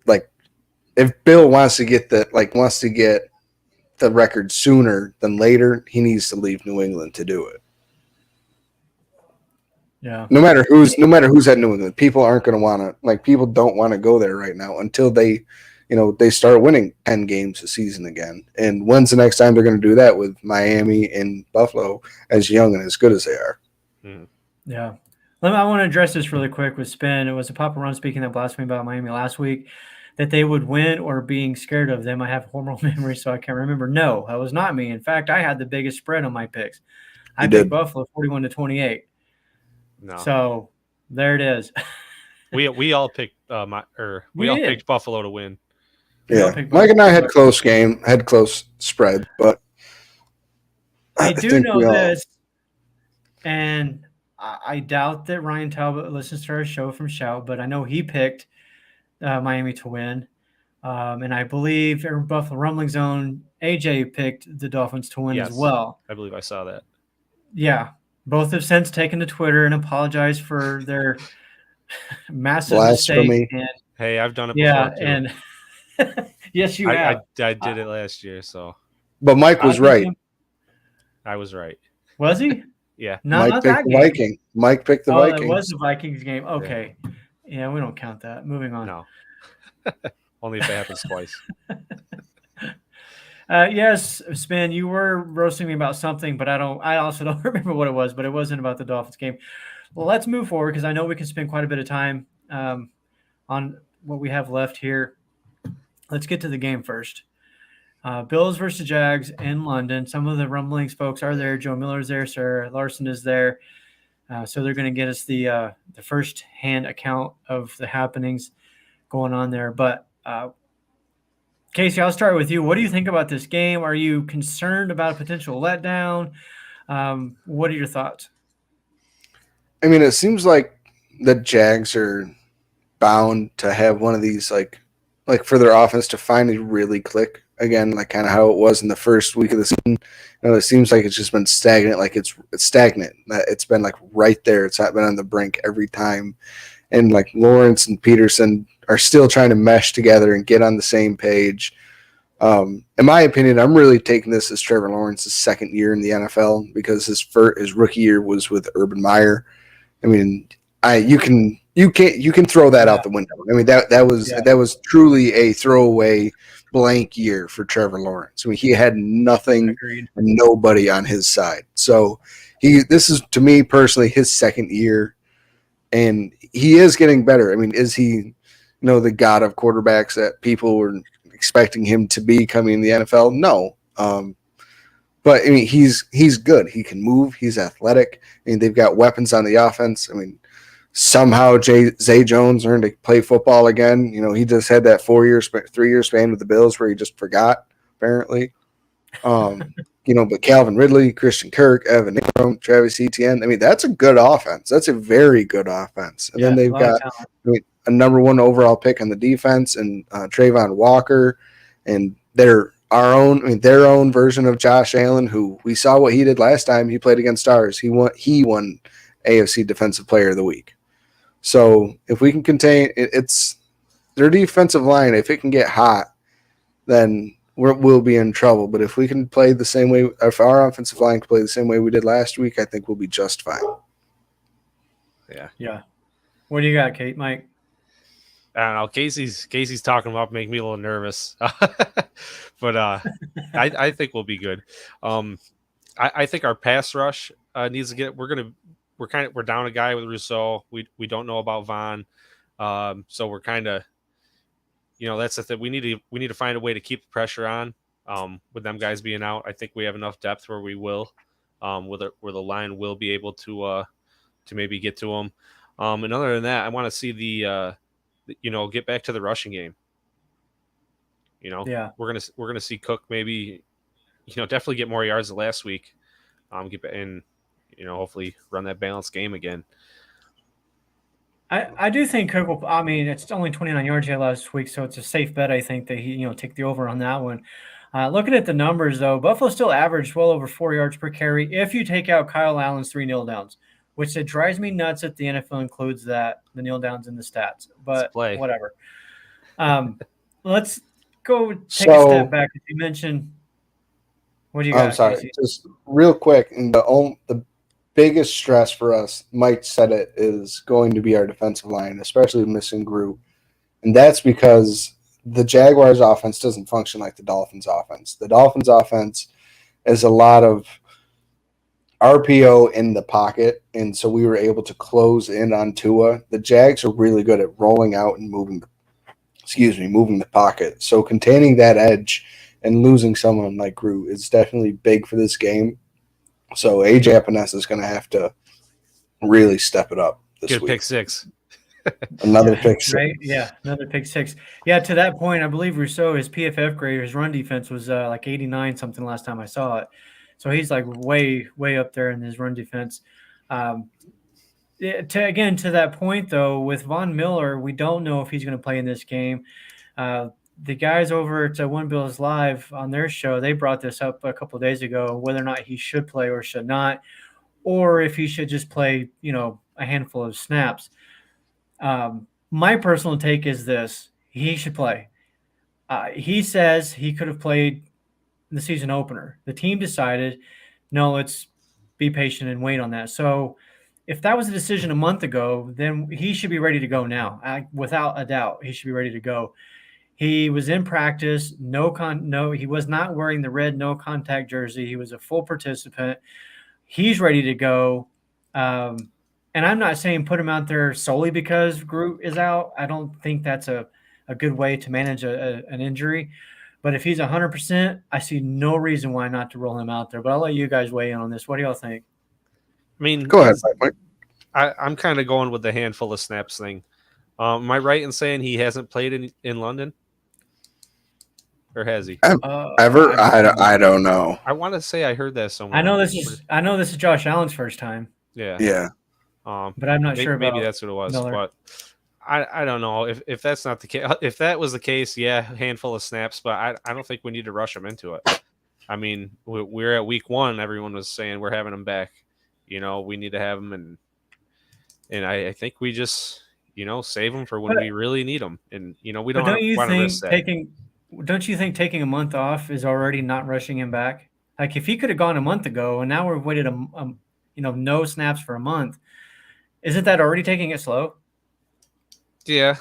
like if Bill wants to get the record sooner than later, he needs to leave New England to do it. Yeah. No matter who's at New England, people aren't going to want to people don't want to go there right now until they start winning 10 games a season again. And when's the next time they're going to do that with Miami and Buffalo as young and as good as they are? Yeah. I want to address this really quick with Spin. It was a Papa Run speaking that blasphemy about Miami last week, that they would win or being scared of them. I have horrible memory, so I can't remember. No, that was not me. In fact, I had the biggest spread on my picks. I You picked did. Buffalo 41-28. No, So there it is. we all picked we all did. picked Buffalo to win. We all Yeah, picked Mike and I Buffalo. had close spread, but I I do think know we all. this, and I doubt that Ryan Talbot listens to our show from Shout, but I know he picked Miami to win. And I believe in Buffalo Rumbling Zone, AJ picked the Dolphins to win as Yes. well. I believe I saw that. Yeah. Both have since taken to Twitter and apologized for their massive Blasphemy. mistake. And Hey, I've done it yeah, before too. and yes, you have. I did it last year, so But Mike was right. I was right. Was he? Yeah. No, Mike not picked that the game. Viking. Mike picked the Oh, it Vikings. was the Vikings game. Okay. Yeah, we don't count that. Moving on. No. Only if it happens twice. Yes, Spin, you were roasting me about something, but I also don't remember what it was, but it wasn't about the Dolphins game. Well, let's move forward because I know we can spend quite a bit of time on what we have left here. Let's get to the game first. Bills versus Jags in London. Some of the Rumblings folks are there. Joe Miller's there. Sarah Larson is there. So they're going to get us the first-hand account of the happenings going on there. But Casey, I'll start with you. What do you think about this game? Are you concerned about a potential letdown? What are your thoughts? I mean, it seems like the Jags are bound to have one of these like for their offense to finally really click again, like kind of how it was in the first week of the season. It seems like it's just been stagnant. Like it's stagnant. It's been like right there. It's not been on the brink every time. And like Lawrence and Peterson are still trying to mesh together and get on the same page. In my opinion, I'm really taking this as Trevor Lawrence's second year in the NFL because his rookie year was with Urban Meyer. I mean, you can throw that out the window. I mean that was truly a throwaway blank year for Trevor Lawrence. I mean he had nothing Agreed. and nobody on his side. So this is to me personally his second year, and he is getting better. I mean, is he the god of quarterbacks that people were expecting him to be coming in the NFL? No. But I mean, he's good. He can move. He's athletic. I mean, they've got weapons on the offense. I mean, somehow Zay Jones learned to play football again. He just had that 3-year span with the Bills where he just forgot, apparently. But Calvin Ridley, Christian Kirk, Evan Ingram, Travis Etienne. I mean, that's a good offense. That's a very good offense. And then they've got a number 1 overall pick on the defense and Trayvon Walker, and their own version of Josh Allen, who we saw what he did last time he played against ours. He won AFC Defensive Player of the Week. So if we can contain it's their defensive line, if it can get hot, then we'll be in trouble. But if we can play the same way, if our offensive line can play the same way we did last week, I think we'll be just fine. Yeah. What do you got, Mike? I don't know. Casey's talking about making me a little nervous, but I think we'll be good. I think our pass rush needs to get. We're down a guy with Rousseau. We don't know about Vaughn, so we're kind of, that's the thing. We need to find a way to keep the pressure on. With them guys being out, I think we have enough depth where we will, where the line will be able to maybe get to them. And other than that, I want to see get back to the rushing game. Yeah, we're gonna see Cook maybe, definitely get more yards than last week. Get back and hopefully run that balanced game again. I do think Cook will. I mean, it's only 29 yards he had last week, so it's a safe bet. I think that he take the over on that one. Looking at the numbers though, Buffalo still averaged well over 4 yards per carry if you take out Kyle Allen's 3 kneel downs, which it drives me nuts that the NFL includes the kneel downs in the stats. But whatever. Let's go take a step back. As you mentioned, what do you got? I'm sorry, Casey? just real quick. And the biggest stress for us, Mike said it, is going to be our defensive line, especially missing Group. And that's because the Jaguars offense doesn't function like the Dolphins offense. The Dolphins offense is a lot of RPO in the pocket, and so we were able to close in on Tua. The Jags are really good at rolling out and moving the pocket. So containing that edge and losing someone like Groot is definitely big for this game. So AJ Epinesa is going to have to really step it up this Good week. pick six. Another pick six. Right? Yeah, another pick six. Yeah, to that point, I believe Rousseau, his PFF grade, his run defense was like 89 something last time I saw it. So he's like way, way up there in his run defense. To that point, though, with Von Miller, we don't know if he's going to play in this game. The guys over at One Bills Live on their show, they brought this up a couple of days ago, whether or not he should play or should not, or if he should just play, a handful of snaps. My personal take is this: he should play. He says he could have played the season opener. The team decided, no, let's be patient and wait on that. So if that was a decision a month ago, then he should be ready to go now. Without a doubt, he should be ready to go. He was in practice. He was not wearing the red no contact jersey. He was a full participant. He's ready to go. And I'm not saying put him out there solely because Groot is out. I don't think that's a good way to manage an injury. But if he's 100%, I see no reason why not to roll him out there. But I'll let you guys weigh in on this. What do y'all think? I mean, Go ahead, Mike. I'm kind of going with the handful of snaps thing. Am I right in saying he hasn't played in London? Or has he? Ever? I don't know. I want to say I heard that somewhere. I know this is Josh Allen's first time. Yeah. Yeah. But I'm not sure about maybe that's what it was. Miller. But I don't know if that's not the case. If that was the case, yeah, handful of snaps. But I don't think we need to rush him into it. I mean, we're at week 1. Everyone was saying we're having him back. We need to have him, and I think we just save him for when we really need him. And we don't want to risk that. Don't you think taking a month off is already not rushing him back? Like if he could have gone a month ago, and now we've waited no snaps for a month, isn't that already taking it slow? Yeah.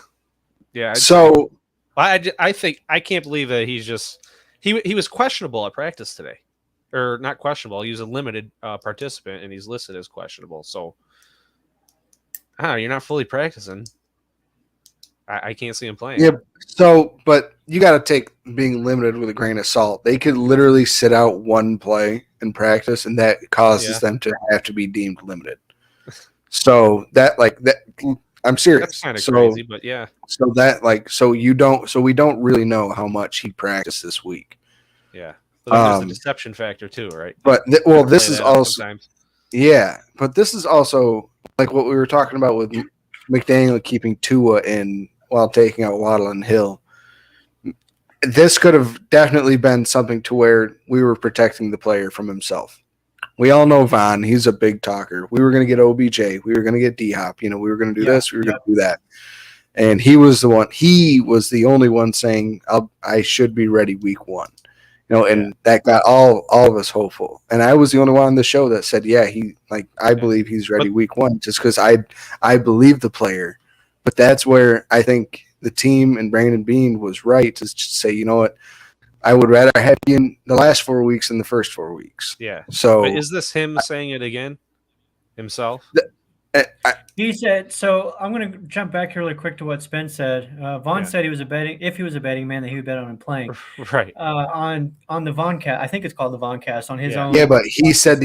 So I think I can't believe that he's just he was questionable at practice today, or not questionable. He was a limited participant, and he's listed as questionable. So, you're not fully practicing. I can't see him playing. Yeah. So, but you got to take being limited with a grain of salt. They could literally sit out one play in practice, and that causes them to have to be deemed limited. So I'm serious. That's kind of crazy, but yeah. So we don't really know how much he practiced this week. Yeah. So there's a deception factor too, right? But this is also but this is also like what we were talking about with McDaniel keeping Tua in while taking out Waddle and Hill. This could have definitely been something to where we were protecting the player from himself. We all know Von. He's a big talker. We were going to get OBJ. We were going to get D-Hop. We were going to do this. We were going to do that. And he was the one. He was the only one saying, I should be ready week 1. And that got all of us hopeful. And I was the only one on the show that said, yeah, I believe he's ready week 1 just because I believe the player. But that's where I think the team and Brandon Bean was right to just say, you know what? I would rather have you in the last 4 weeks than the first 4 weeks. Yeah. So but is this him saying it again himself? He said. So I'm going to jump back here really quick to what Spence said. Vaughn said if he was a betting man, that he would bet on him playing. Right. On the Voncast, I think it's called the Voncast on his own. Yeah, but he said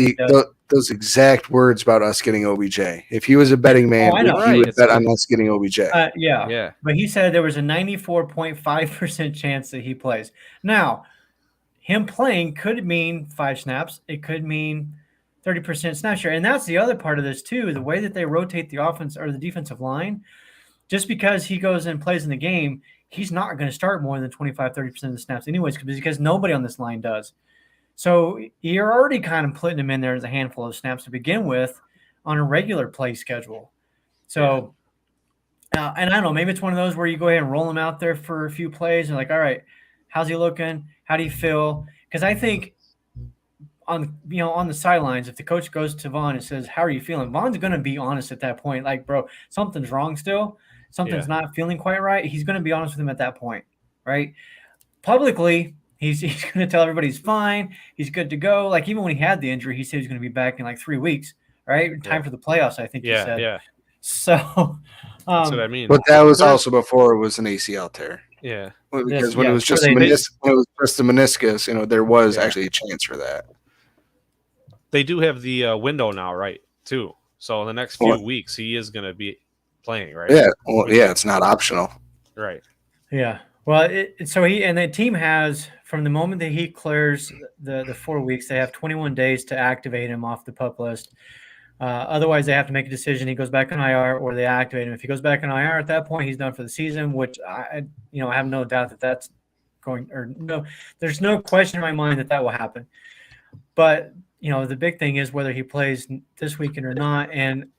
those exact words about us getting OBJ. If he was a betting man, he would bet on us getting OBJ. Yeah. But he said there was a 94.5% chance that he plays. Now, him playing could mean 5 snaps. It could mean 30% snap share. And that's the other part of this too, the way that they rotate the offense or the defensive line. Just because he goes and plays in the game, he's not going to start more than 25, 30% of the snaps anyways, because nobody on this line does. So you're already kind of putting him in there as a handful of snaps to begin with on a regular play schedule. So, and I don't know, maybe it's one of those where you go ahead and roll him out there for a few plays and like, all right, how's he looking? How do you feel? Because I think on the sidelines, if the coach goes to Vaughn and says, how are you feeling? Vaughn's going to be honest at that point. Like, bro, something's wrong still. Something's not feeling quite right. He's going to be honest with him at that point, right? Publicly, He's going to tell everybody he's fine. He's good to go. Like even when he had the injury, he said he's going to be back in like 3 weeks. Right, time for the playoffs. I think he said. Yeah. So, That's what I mean. But that was also before it was an ACL tear. Yeah. Because when it was just when it was just the meniscus, there was actually a chance for that. They do have the window now, right? Too. So in the next few weeks, he is going to be playing, right? Yeah. Well, yeah, it's not optional. Right. Yeah. Well, so the team has from the moment that he clears the 4 weeks, they have 21 days to activate him off the PUP list. Otherwise, they have to make a decision. He goes back on IR, or they activate him. If he goes back on IR, at that point, he's done for the season. Which I have no doubt that that's going. Or no, there's no question in my mind that will happen. But the big thing is whether he plays this weekend or not. And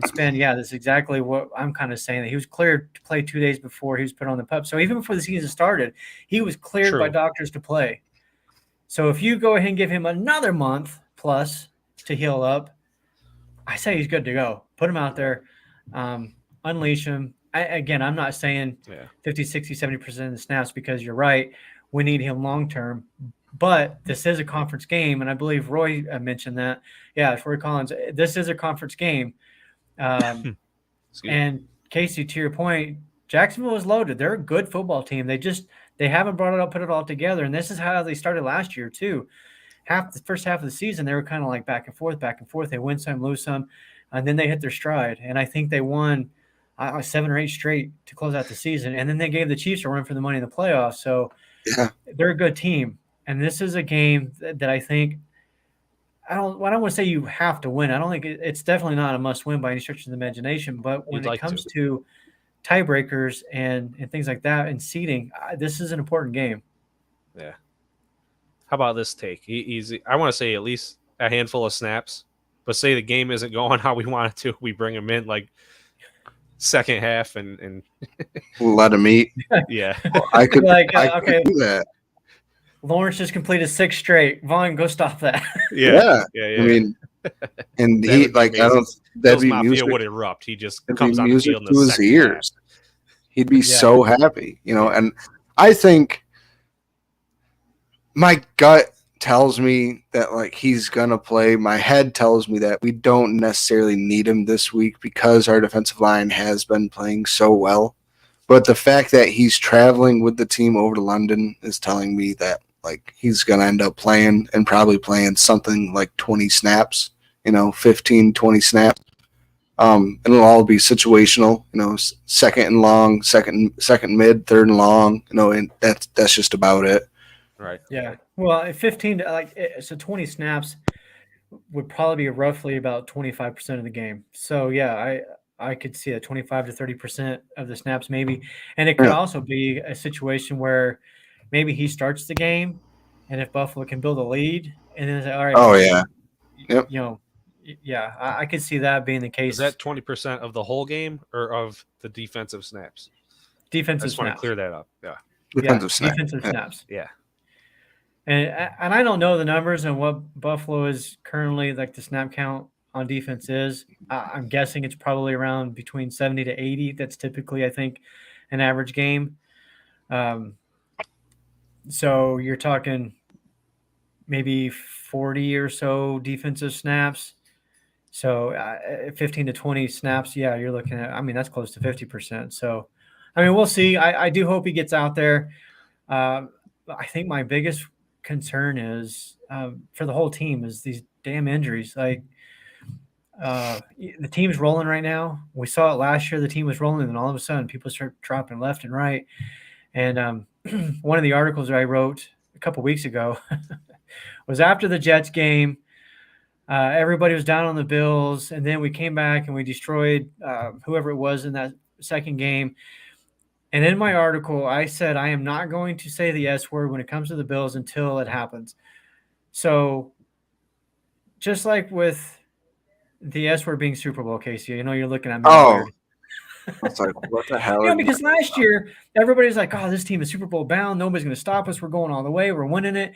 Spen, that's exactly what I'm kind of saying. That he was cleared to play 2 days before he was put on the PUP. So even before the season started, he was cleared by doctors to play. So if you go ahead and give him another month plus to heal up, I say he's good to go. Put him out there, unleash him. I'm not saying 50, 60, 70% of the snaps because you're right. We need him long term. But this is a conference game, and I believe Roy mentioned that. Yeah, it's Roy Collins. This is a conference game. And Casey, to your point, Jacksonville is loaded. They're a good football team. They haven't brought it up, put it all together. And this is how they started last year, too. The first half of the season, they were kind of like back and forth. They win some, lose some, and then they hit their stride. And I think they won 7 or 8 straight to close out the season. And then they gave the Chiefs a run for the money in the playoffs. So they're a good team. And this is a game that I think I don't want to say you have to win. I don't think it's definitely not a must win by any stretch of the imagination. But when it comes to tiebreakers and things like that and seeding, this is an important game. Yeah. How about this take? I want to say at least a handful of snaps, but say the game isn't going how we want it to. We bring him in like second half and let him eat. Yeah. I could do that. Lawrence just completed 6 straight. Vaughn, go stop that. Yeah. I mean, and that'd be Mafia music. would erupt. He just comes on the music field in to the his second ears. half. He'd be so happy, And I think my gut tells me that he's gonna play. My head tells me that we don't necessarily need him this week because our defensive line has been playing so well. But the fact that he's traveling with the team over to London is telling me that he's gonna end up playing and probably playing something like 20 snaps, 15, 20 snaps. And it'll all be situational, second and long, second mid, third and long, and that's just about it. Right. Yeah. Well, 15 so 20 snaps would probably be roughly about 25% of the game. So yeah, I could see a 25 to 30% of the snaps maybe. And it could also be a situation where maybe he starts the game and if Buffalo can build a lead and then say, all right. Oh yeah. Yep. Yeah, I could see that being the case. Is that 20% of the whole game or of the defensive snaps? Defensive I just snaps. want to clear that up. Yeah. Defensive snaps. Yeah. And I don't know the numbers and what Buffalo is currently the snap count on defense is. I'm guessing it's probably around between 70 to 80. That's typically, I think, an average game. So you're talking maybe 40 or so defensive snaps. So 15 to 20 snaps, you're looking at, that's close to 50%. So, we'll see. I do hope he gets out there. I think my biggest concern is for the whole team is these damn injuries. The team's rolling right now. We saw it last year. The team was rolling, and then all of a sudden people start dropping left and right. And one of the articles that I wrote a couple weeks ago was after the Jets game. Everybody was down on the Bills, and then we came back and we destroyed whoever it was in that second game. And in my article, I said I am not going to say the S word when it comes to the Bills until it happens. So just like with the S word being Super Bowl, Casey, you're looking at me weird. It's like, what the hell? Because last year, everybody's like, oh, this team is Super Bowl bound. Nobody's going to stop us. We're going all the way. We're winning it.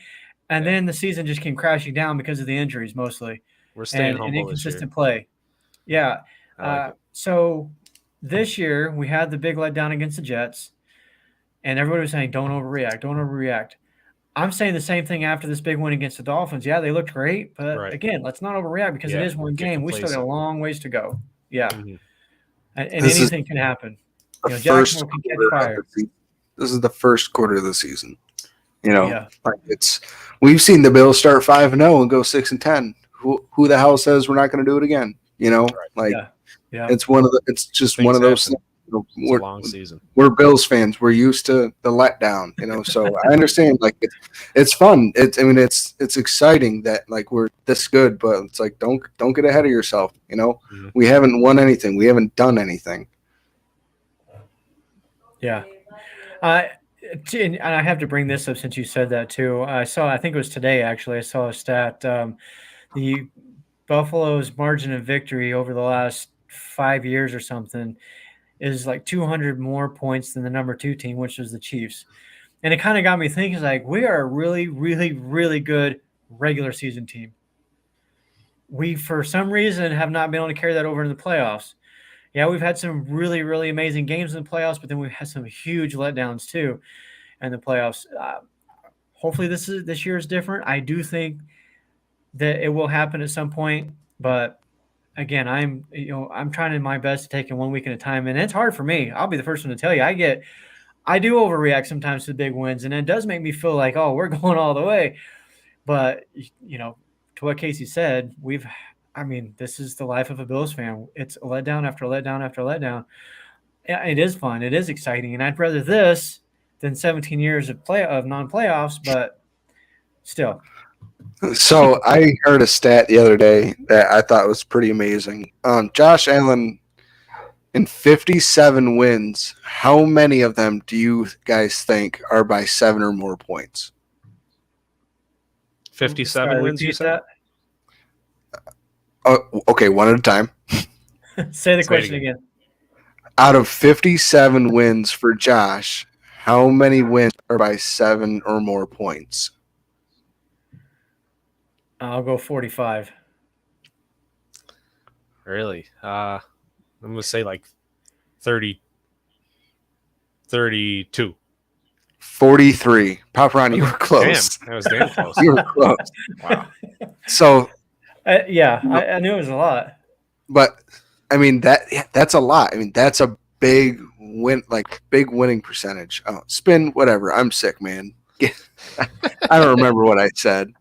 And then the season just came crashing down because of the injuries mostly. We're staying humble and inconsistent this year. Play. Yeah. Like so this year we had the big letdown against the Jets. and everybody was saying, "Don't overreact, don't overreact." I'm saying the same thing after this big win against the Dolphins. Yeah, they looked great, but Right. again, let's not overreact because it Yeah, is one get game. We still got a complacent. long ways to go. Yeah, Mhm. and This is anything can happen. the You know, first Jacksonville can catch quarter of fire. the season. This is the first quarter of the season. You know, Yeah, like we've seen the Bills start 5-0 and go 6-10. Who the hell says we're not going to do it again? You know, like yeah, yeah, it's just one Things of those happen. things. You know, It's a long season. we're Bills fans. We're used to the letdown, you know. So I understand. Like it's fun. It's exciting that like we're this good, but it's like don't get ahead of yourself. You know, Mhm. we haven't won anything. We haven't done anything. yeah. And I have to bring this up since you said that too. I think it was today actually. I saw a stat. The Buffalo's margin of victory over the last 5 years or something is like 200 more points than the number two team, which is the Chiefs. And it kind of got me thinking, like, we are a really, really, really good regular season team. We, for some reason, have not been able to carry that over in the playoffs. Yeah, we've had some really, really amazing games in the playoffs, but then we've had some huge letdowns too in the playoffs. Hopefully, this year is different. I do think that it will happen at some point, but again, I'm trying my best to take it 1 week at a time, and it's hard for me. I'll be the first one to tell you. I do overreact sometimes to the big wins, and it does make me feel like, oh, we're going all the way. But to what Casey said, this is the life of a Bills fan. It's a letdown after letdown after letdown. Yeah, it is fun. It is exciting, and I'd rather this than 17 years of non-playoffs. But still, So I heard a stat the other day that I thought was pretty amazing. Josh Allen in 57 wins, how many of them do you guys think are by 7 or more points? 57 sorry, wins, you repeat said? Oh, okay, one at a time. that. Say the Say it question again. Out of 57 wins for Josh, how many wins are by 7 or more points? I'll go 45. Really? I'm going to say like 30, 32. 43. Paparon, you were close. Damn, that was damn close. You were close. Wow. So, I knew it was a lot. but I mean that's a lot. I mean that's a big big winning percentage. Oh, spin whatever. I'm sick, man. I don't remember what I said,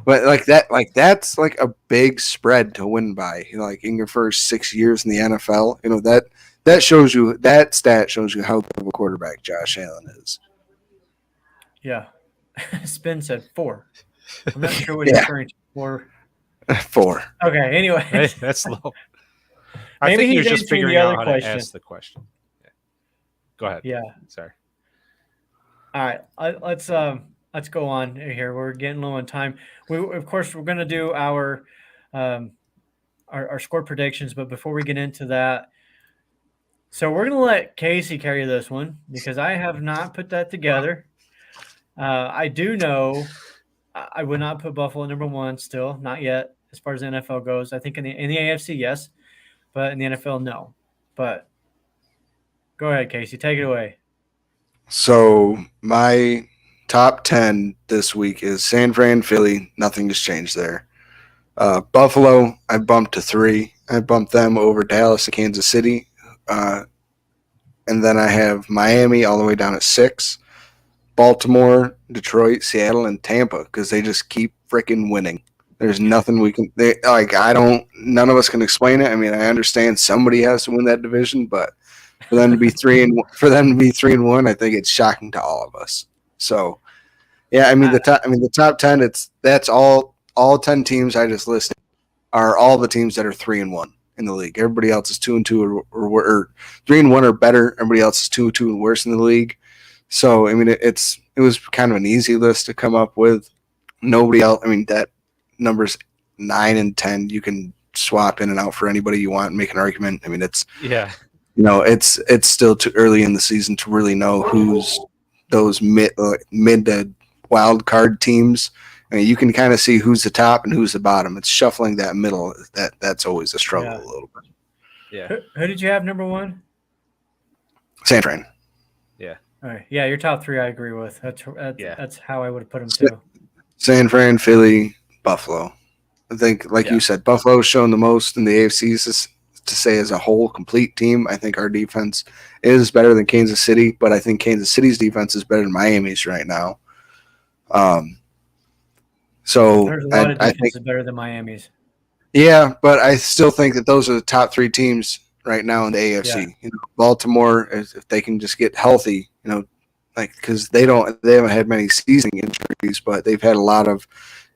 but that's like a big spread to win by. You know, like in your first 6 years in the NFL. You know that shows you that stat shows you how good of a quarterback Josh Allen is. Yeah. Spin said 4. I'm not sure what he's Yeah. referring to. 4. 4. Okay, anyway. Hey, that's low. I Maybe think he he's was just answering figuring the out other how question. to ask the question. Yeah. Go ahead. Yeah. Sorry. All right. Let's go on here. We're getting low on time. Of course we're going to do our score predictions, but before we get into that, so we're going to let Casey carry this one because I have not put that together. I do know I would not put Buffalo number 1 still, not yet as far as the NFL goes. I think in the AFC, yes, but in the NFL, no. But go ahead, Casey. Take it away. So my top 10 this week is San Fran, Philly. Nothing has changed there. Buffalo, I bumped to 3. I bumped them over Dallas and Kansas City. And then I have Miami all the way down at 6. Baltimore, Detroit, Seattle, and Tampa because they just keep freaking winning. There's nothing we can. None of us can explain it. I mean, I understand somebody has to win that division, but for them to be 3-1, I think it's shocking to all of us. So, yeah, I mean the top 10. That's all 10 teams I just listed are all the teams that are 3-1 in the league. Everybody else is 2-2 or 3-1 or better. Everybody else is 2-2 and worse in the league. So I mean, it was kind of an easy list to come up with. Nobody else. I mean, that numbers 9 and 10 you can swap in and out for anybody you want and make an argument. I mean, it's it's still too early in the season to really know who's those mid to wild card teams. I mean, you can kind of see who's the top and who's the bottom. It's shuffling that middle that's always a struggle a little bit. Yeah. Who did you have number 1? San Fran. Yeah. All right. Yeah, your top three I agree with. Yeah. That's how I would have put them too. San Fran, Philly, Buffalo. I think, like you said, Buffalo's shown the most in the AFC to say as a whole complete team. I think our defense is better than Kansas City, but I think Kansas City's defense is better than Miami's right now. So There's a lot of I think, defenses better than Miami's. yeah, but I still think that those are the top three teams right now in the AFC. Yeah. You know, Baltimore, if they can just get healthy, you know, like because they haven't had many seasoning injuries, but they've had a lot of,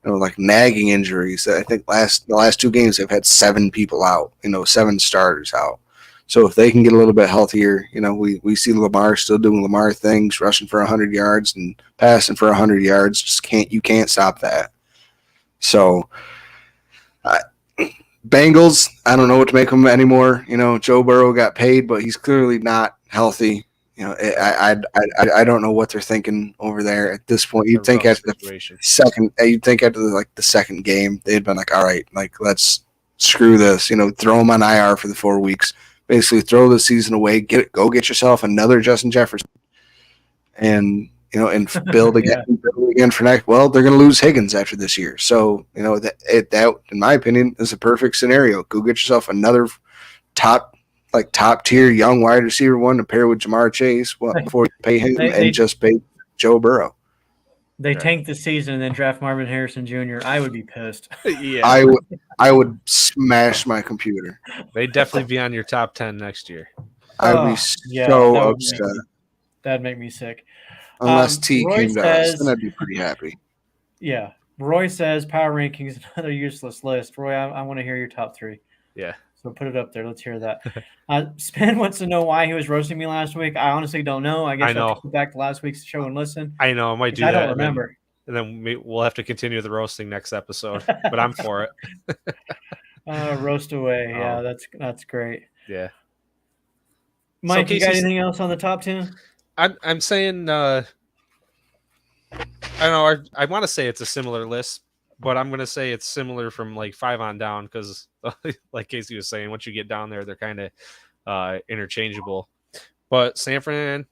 you know, like nagging injuries. I think the last two games they've had 7 people out, you know, 7 starters out. So if they can get a little bit healthier, you know, we see Lamar still doing Lamar things, rushing for 100 yards and passing for 100 yards. You can't stop that. So, Bengals, I don't know what to make of them anymore. You know, Joe Burrow got paid, but he's clearly not healthy. You know, I don't know what they're thinking over there at this point. You'd think after the second game, they'd been like, all right, like let's screw this. You know, throw him on IR for the 4 weeks. Basically, throw the season away. Go get yourself another Justin Jefferson, and you know, and build again for next. Well, they're going to lose Higgins after this year, so you know that in my opinion is a perfect scenario. Go get yourself another top tier young wide receiver one to pair with Jamar Chase before you pay him and just pay Joe Burrow. They tanked the season and then draft Marvin Harrison Jr. I would be pissed. Yeah. I would smash my computer. They'd definitely be on your top 10 next year. I'd be so upset. That'd make me sick. Unless T Roy came to says, us, then I'd be pretty happy. Yeah. Roy says power rankings, another useless list. Roy, I want to hear your top 3. Yeah. So put it up there. Let's hear that. Spin wants to know why he was roasting me last week. I honestly don't know. I guess I'll go back to last week's show and listen. I know. I might do that. I don't remember. And then we'll have to continue the roasting next episode. But I'm for it. Roast away. Yeah, that's great. Yeah. Mike, you got anything else on the top 10? I'm saying I don't know. I want to say it's a similar list, but I'm going to say it's similar from like 5 on down because, like Casey was saying, once you get down there, they're kind of interchangeable. But San Fran,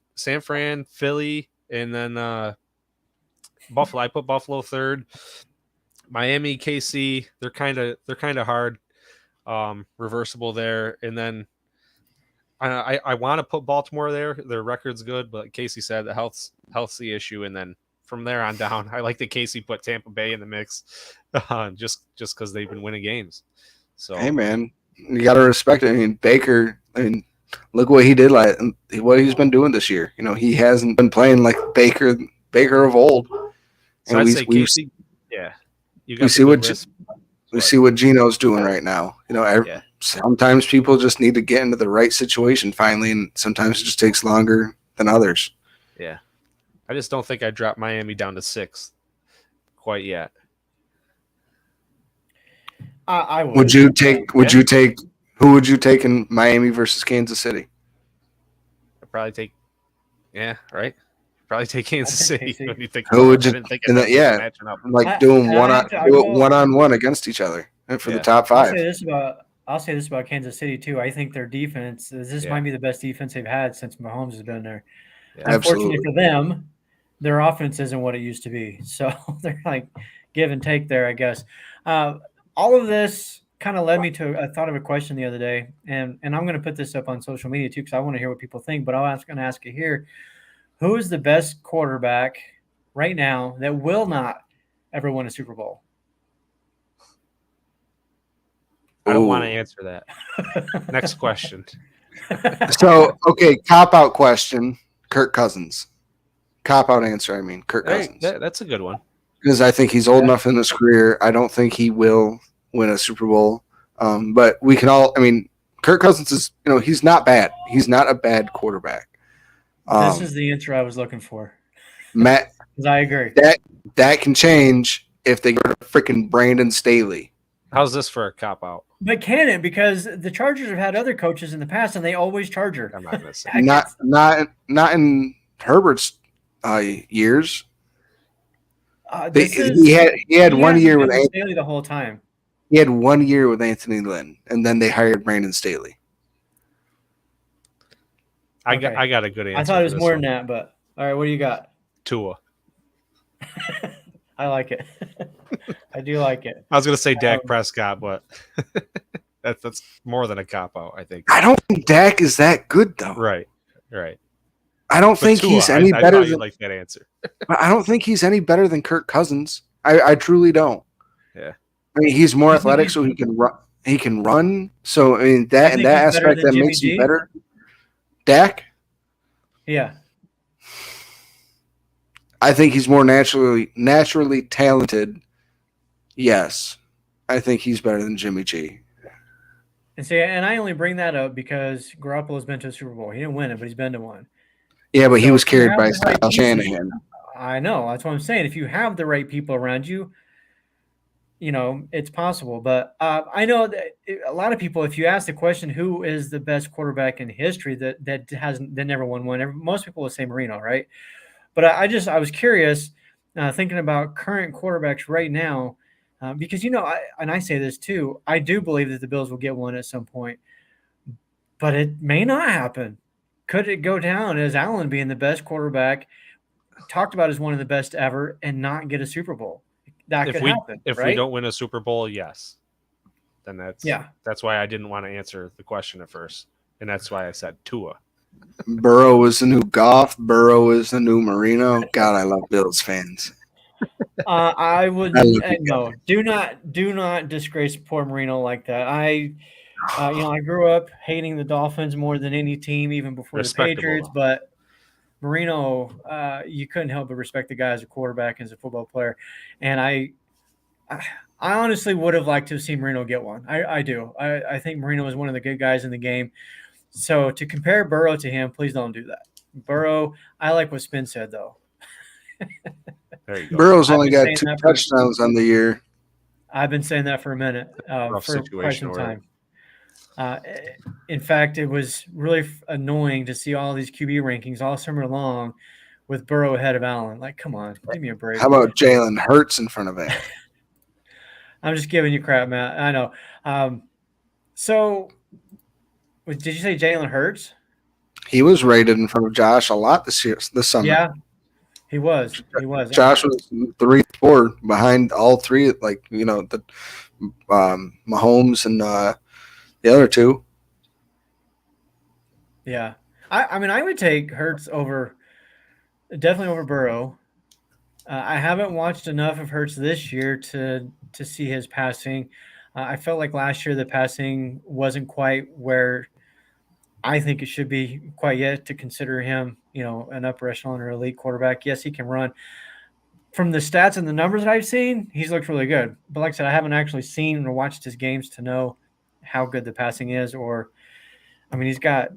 Philly, and then Buffalo. I put Buffalo 3rd. Miami, KC, they're kind of hard, reversible there, and then I want to put Baltimore there. Their record's good, but like Casey said, the health's the issue, and then from there on down, I like that Casey put Tampa Bay in the mix, just because they've been winning games. So hey man, you got to respect it. I mean Baker. I mean, look what he did what he's been doing this year. You know, he hasn't been playing like Baker of old. So I'd say Casey. Yeah, we see what Gino's doing right now. You know, sometimes people just need to get into the right situation finally, and sometimes it just takes longer than others. Yeah. I just don't think I dropped Miami down to 6th quite yet. I would. Who would you take in Miami versus Kansas City? I'd probably take Kansas City. When you think who would you matching up. Like doing one-on-one against each other for the top 5. I'll say this about Kansas City too. I think their defense might be the best defense they've had since Mahomes has been there. Yeah, unfortunately for them, their offense isn't what it used to be. So they're like give and take there, I guess. All of this kind of led me to I thought of a question the other day, and I'm going to put this up on social media too because I want to hear what people think. But I'm going to ask you here: who is the best quarterback right now that will not ever win a Super Bowl? I don't want to answer that. Next question. So, okay, cop-out question. Kirk Cousins. Cop-out answer, I mean. Kirk Cousins. That's a good one. Because I think he's old enough in his career. I don't think he will win a Super Bowl. But we can all – I mean, Kirk Cousins is – he's not bad. He's not a bad quarterback. This is the answer I was looking for. Matt – because I agree. That can change if they go to freaking Brandon Staley. How's this for a cop-out? But can it? Because the Chargers have had other coaches in the past, and they always Charger. I'm not going to say not in Herbert's years. He had 1 year with Anthony Staley the whole time. He had 1 year with Anthony Lynn, and then they hired Brandon Staley. I got a good answer. I thought it was more than that, but All right, what do you got? Tua. I like it. I do like it. I was gonna say Dak Um, Prescott, but that's more than a cop out, I think. I don't think Dak is that good though. Right. I don't But think Tua, he's any I better thought you'd than. like that answer. I don't think he's any better than Kirk Cousins. I truly don't. Yeah. I mean, he's more You think athletic, he's- so he can run. He can run. So I mean, You that in think that he's better aspect than that Jimmy makes him G? better. Dak, Yeah. I think he's more naturally talented. Yes, I think he's better than Jimmy G. And see, and I only bring that up because Garoppolo's been to a Super Bowl. He didn't win it, but he's been to one. Yeah, but he So was if you carried have by the right Kyle pieces, Shanahan. I know. That's what I'm saying. If you have the right people around you, it's possible. But I know that a lot of people, if you ask the question, who is the best quarterback in history that never won one, most people will say Marino, right? But I was curious, thinking about current quarterbacks right now, because I say this too. I do believe that the Bills will get one at some point, but it may not happen. Could it go down as Allen being the best quarterback, talked about as one of the best ever, and not get a Super Bowl? That If could we happen, if we right? don't win a Super Bowl, yes. Then Yeah. that's why I didn't want to answer the question at first. And that's why I said Tua. Burrow is the new Goff. Burrow is the new Marino. God, I love Bills fans. I I wouldn't. love you No, do not disgrace poor Marino like that. I grew up hating the Dolphins more than any team, even before the Respectable Patriots. though. But Marino, you couldn't help but respect the guy as a quarterback, as a football player. And I honestly would have liked to have seen Marino get one. I do. I think Marino is one of the good guys in the game. So to compare Burrow to him, please don't do that. Burrow, I like what Spin said though. There you go. Burrow's I've only been got saying 2 that touchdowns on the year. I've been saying that for a minute, Rough for quite situation some we're in. time. Uh, in fact, it was really annoying to see all these QB rankings all summer long with Burrow ahead of Allen. Like, come on, give me a break. How about Jalen Hurts in front of him? I'm just giving you crap, Matt. I know. So, did you say Jalen Hurts? He was rated in front of Josh a lot this summer. Yeah, he was. He was. Josh was 3-4 behind all three, the Mahomes and the other two. Yeah. I mean, I would take Hurts definitely over Burrow. I haven't watched enough of Hurts this year to see his passing. I felt like last year the passing wasn't quite where I think it should be quite yet to consider him, an upper echelon or elite quarterback. Yes, he can run. From the stats and the numbers that I've seen, he's looked really good. But like I said, I haven't actually seen or watched his games to know how good the passing is. He's got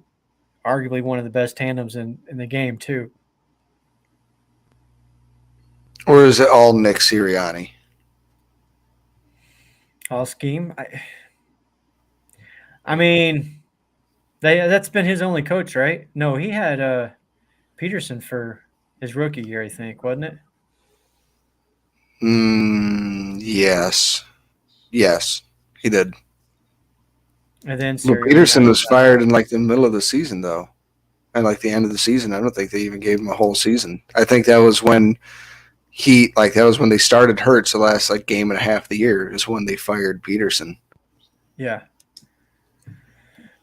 arguably one of the best tandems in the game too. Or is it all Nick Sirianni? All scheme. I mean, that's been his only coach, right? No, he had Peterson for his rookie year, I think, wasn't it? Yes, he did. And then Well, Sirianni. Peterson was fired in the middle of the season, though, and the end of the season. I don't think they even gave him a whole season. I think that was when they started Hurts the last game and a half of the year is when they fired Peterson. Yeah.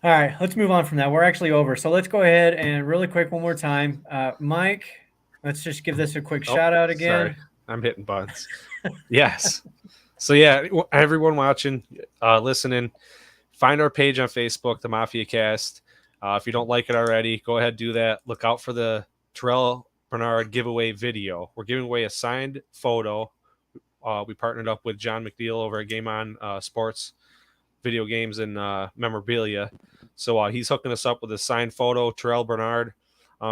All right, let's move on from that. We're actually over. So let's go ahead and really quick one more time. Mike, let's just give this a quick shout out again. Sorry. I'm hitting buttons. Yes. So yeah, everyone watching, listening, find our page on Facebook, the Mafia Cast. If you don't like it already, go ahead, do that. Look out for the Terrell Bernard giveaway video. We're giving away a signed photo. We partnered up with John McNeil over at Game On Sports, video games and memorabilia. So he's hooking us up with a signed photo, Terrell Bernard,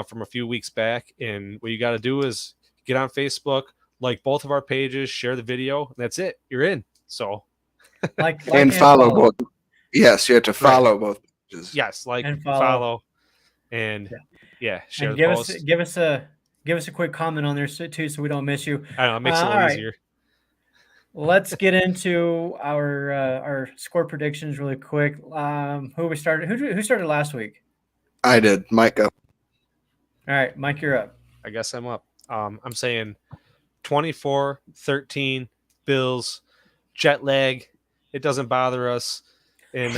from a few weeks back. And what you got to do is get on Facebook, like both of our pages, share the video. And that's it. You're in. So and follow both. Yes, you have to follow both pages. Yes, like and follow, and share and the post. give us a quick comment on there too, so we don't miss you. I know, it makes it a little easier. Let's get into our score predictions really quick. Who started last week? I did. Mike, go. All right, Mike, you're up. I guess I'm up. I'm saying 24-13 Bills. Jet lag. It doesn't bother us in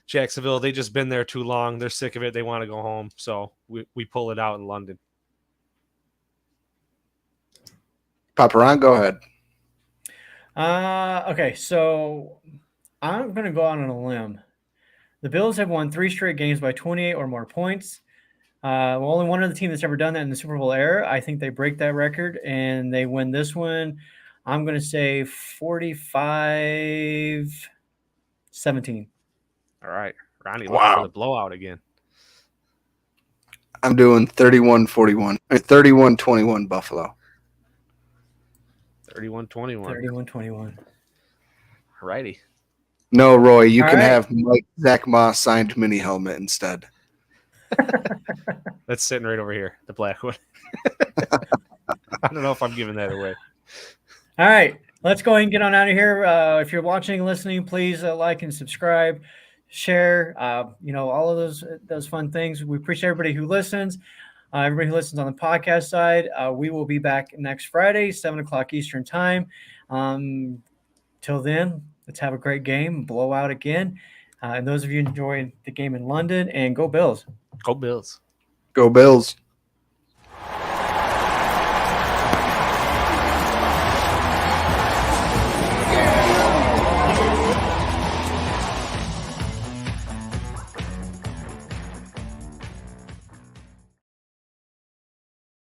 Jacksonville. They just been there too long. They're sick of it. They want to go home. So we pull it out in London. Paparan, go ahead. Okay, so I'm going to go out on a limb. The Bills have won 3 straight games by 28 or more points. Only one other team that's ever done that in the Super Bowl era. I think they break that record and they win this one. I'm going to say 45-17. All right. Ronnie looking for the blowout again. I'm doing 31-41. 31-21 Buffalo. 31-21. 31-21. Righty. No, Roy, you All can right. have Zach Moss signed mini helmet instead. That's sitting right over here, the black one. I don't know if I'm giving that away. All right, let's go ahead and get on out of here. If you're watching and listening, please like and subscribe, share, all of those fun things. We appreciate everybody who listens. Everybody who listens on the podcast side. We will be back next Friday, 7 o'clock Eastern time. Till then, let's have a great game, blowout again. And those of you enjoying the game in London, and go Bills. Go Bills. Go Bills.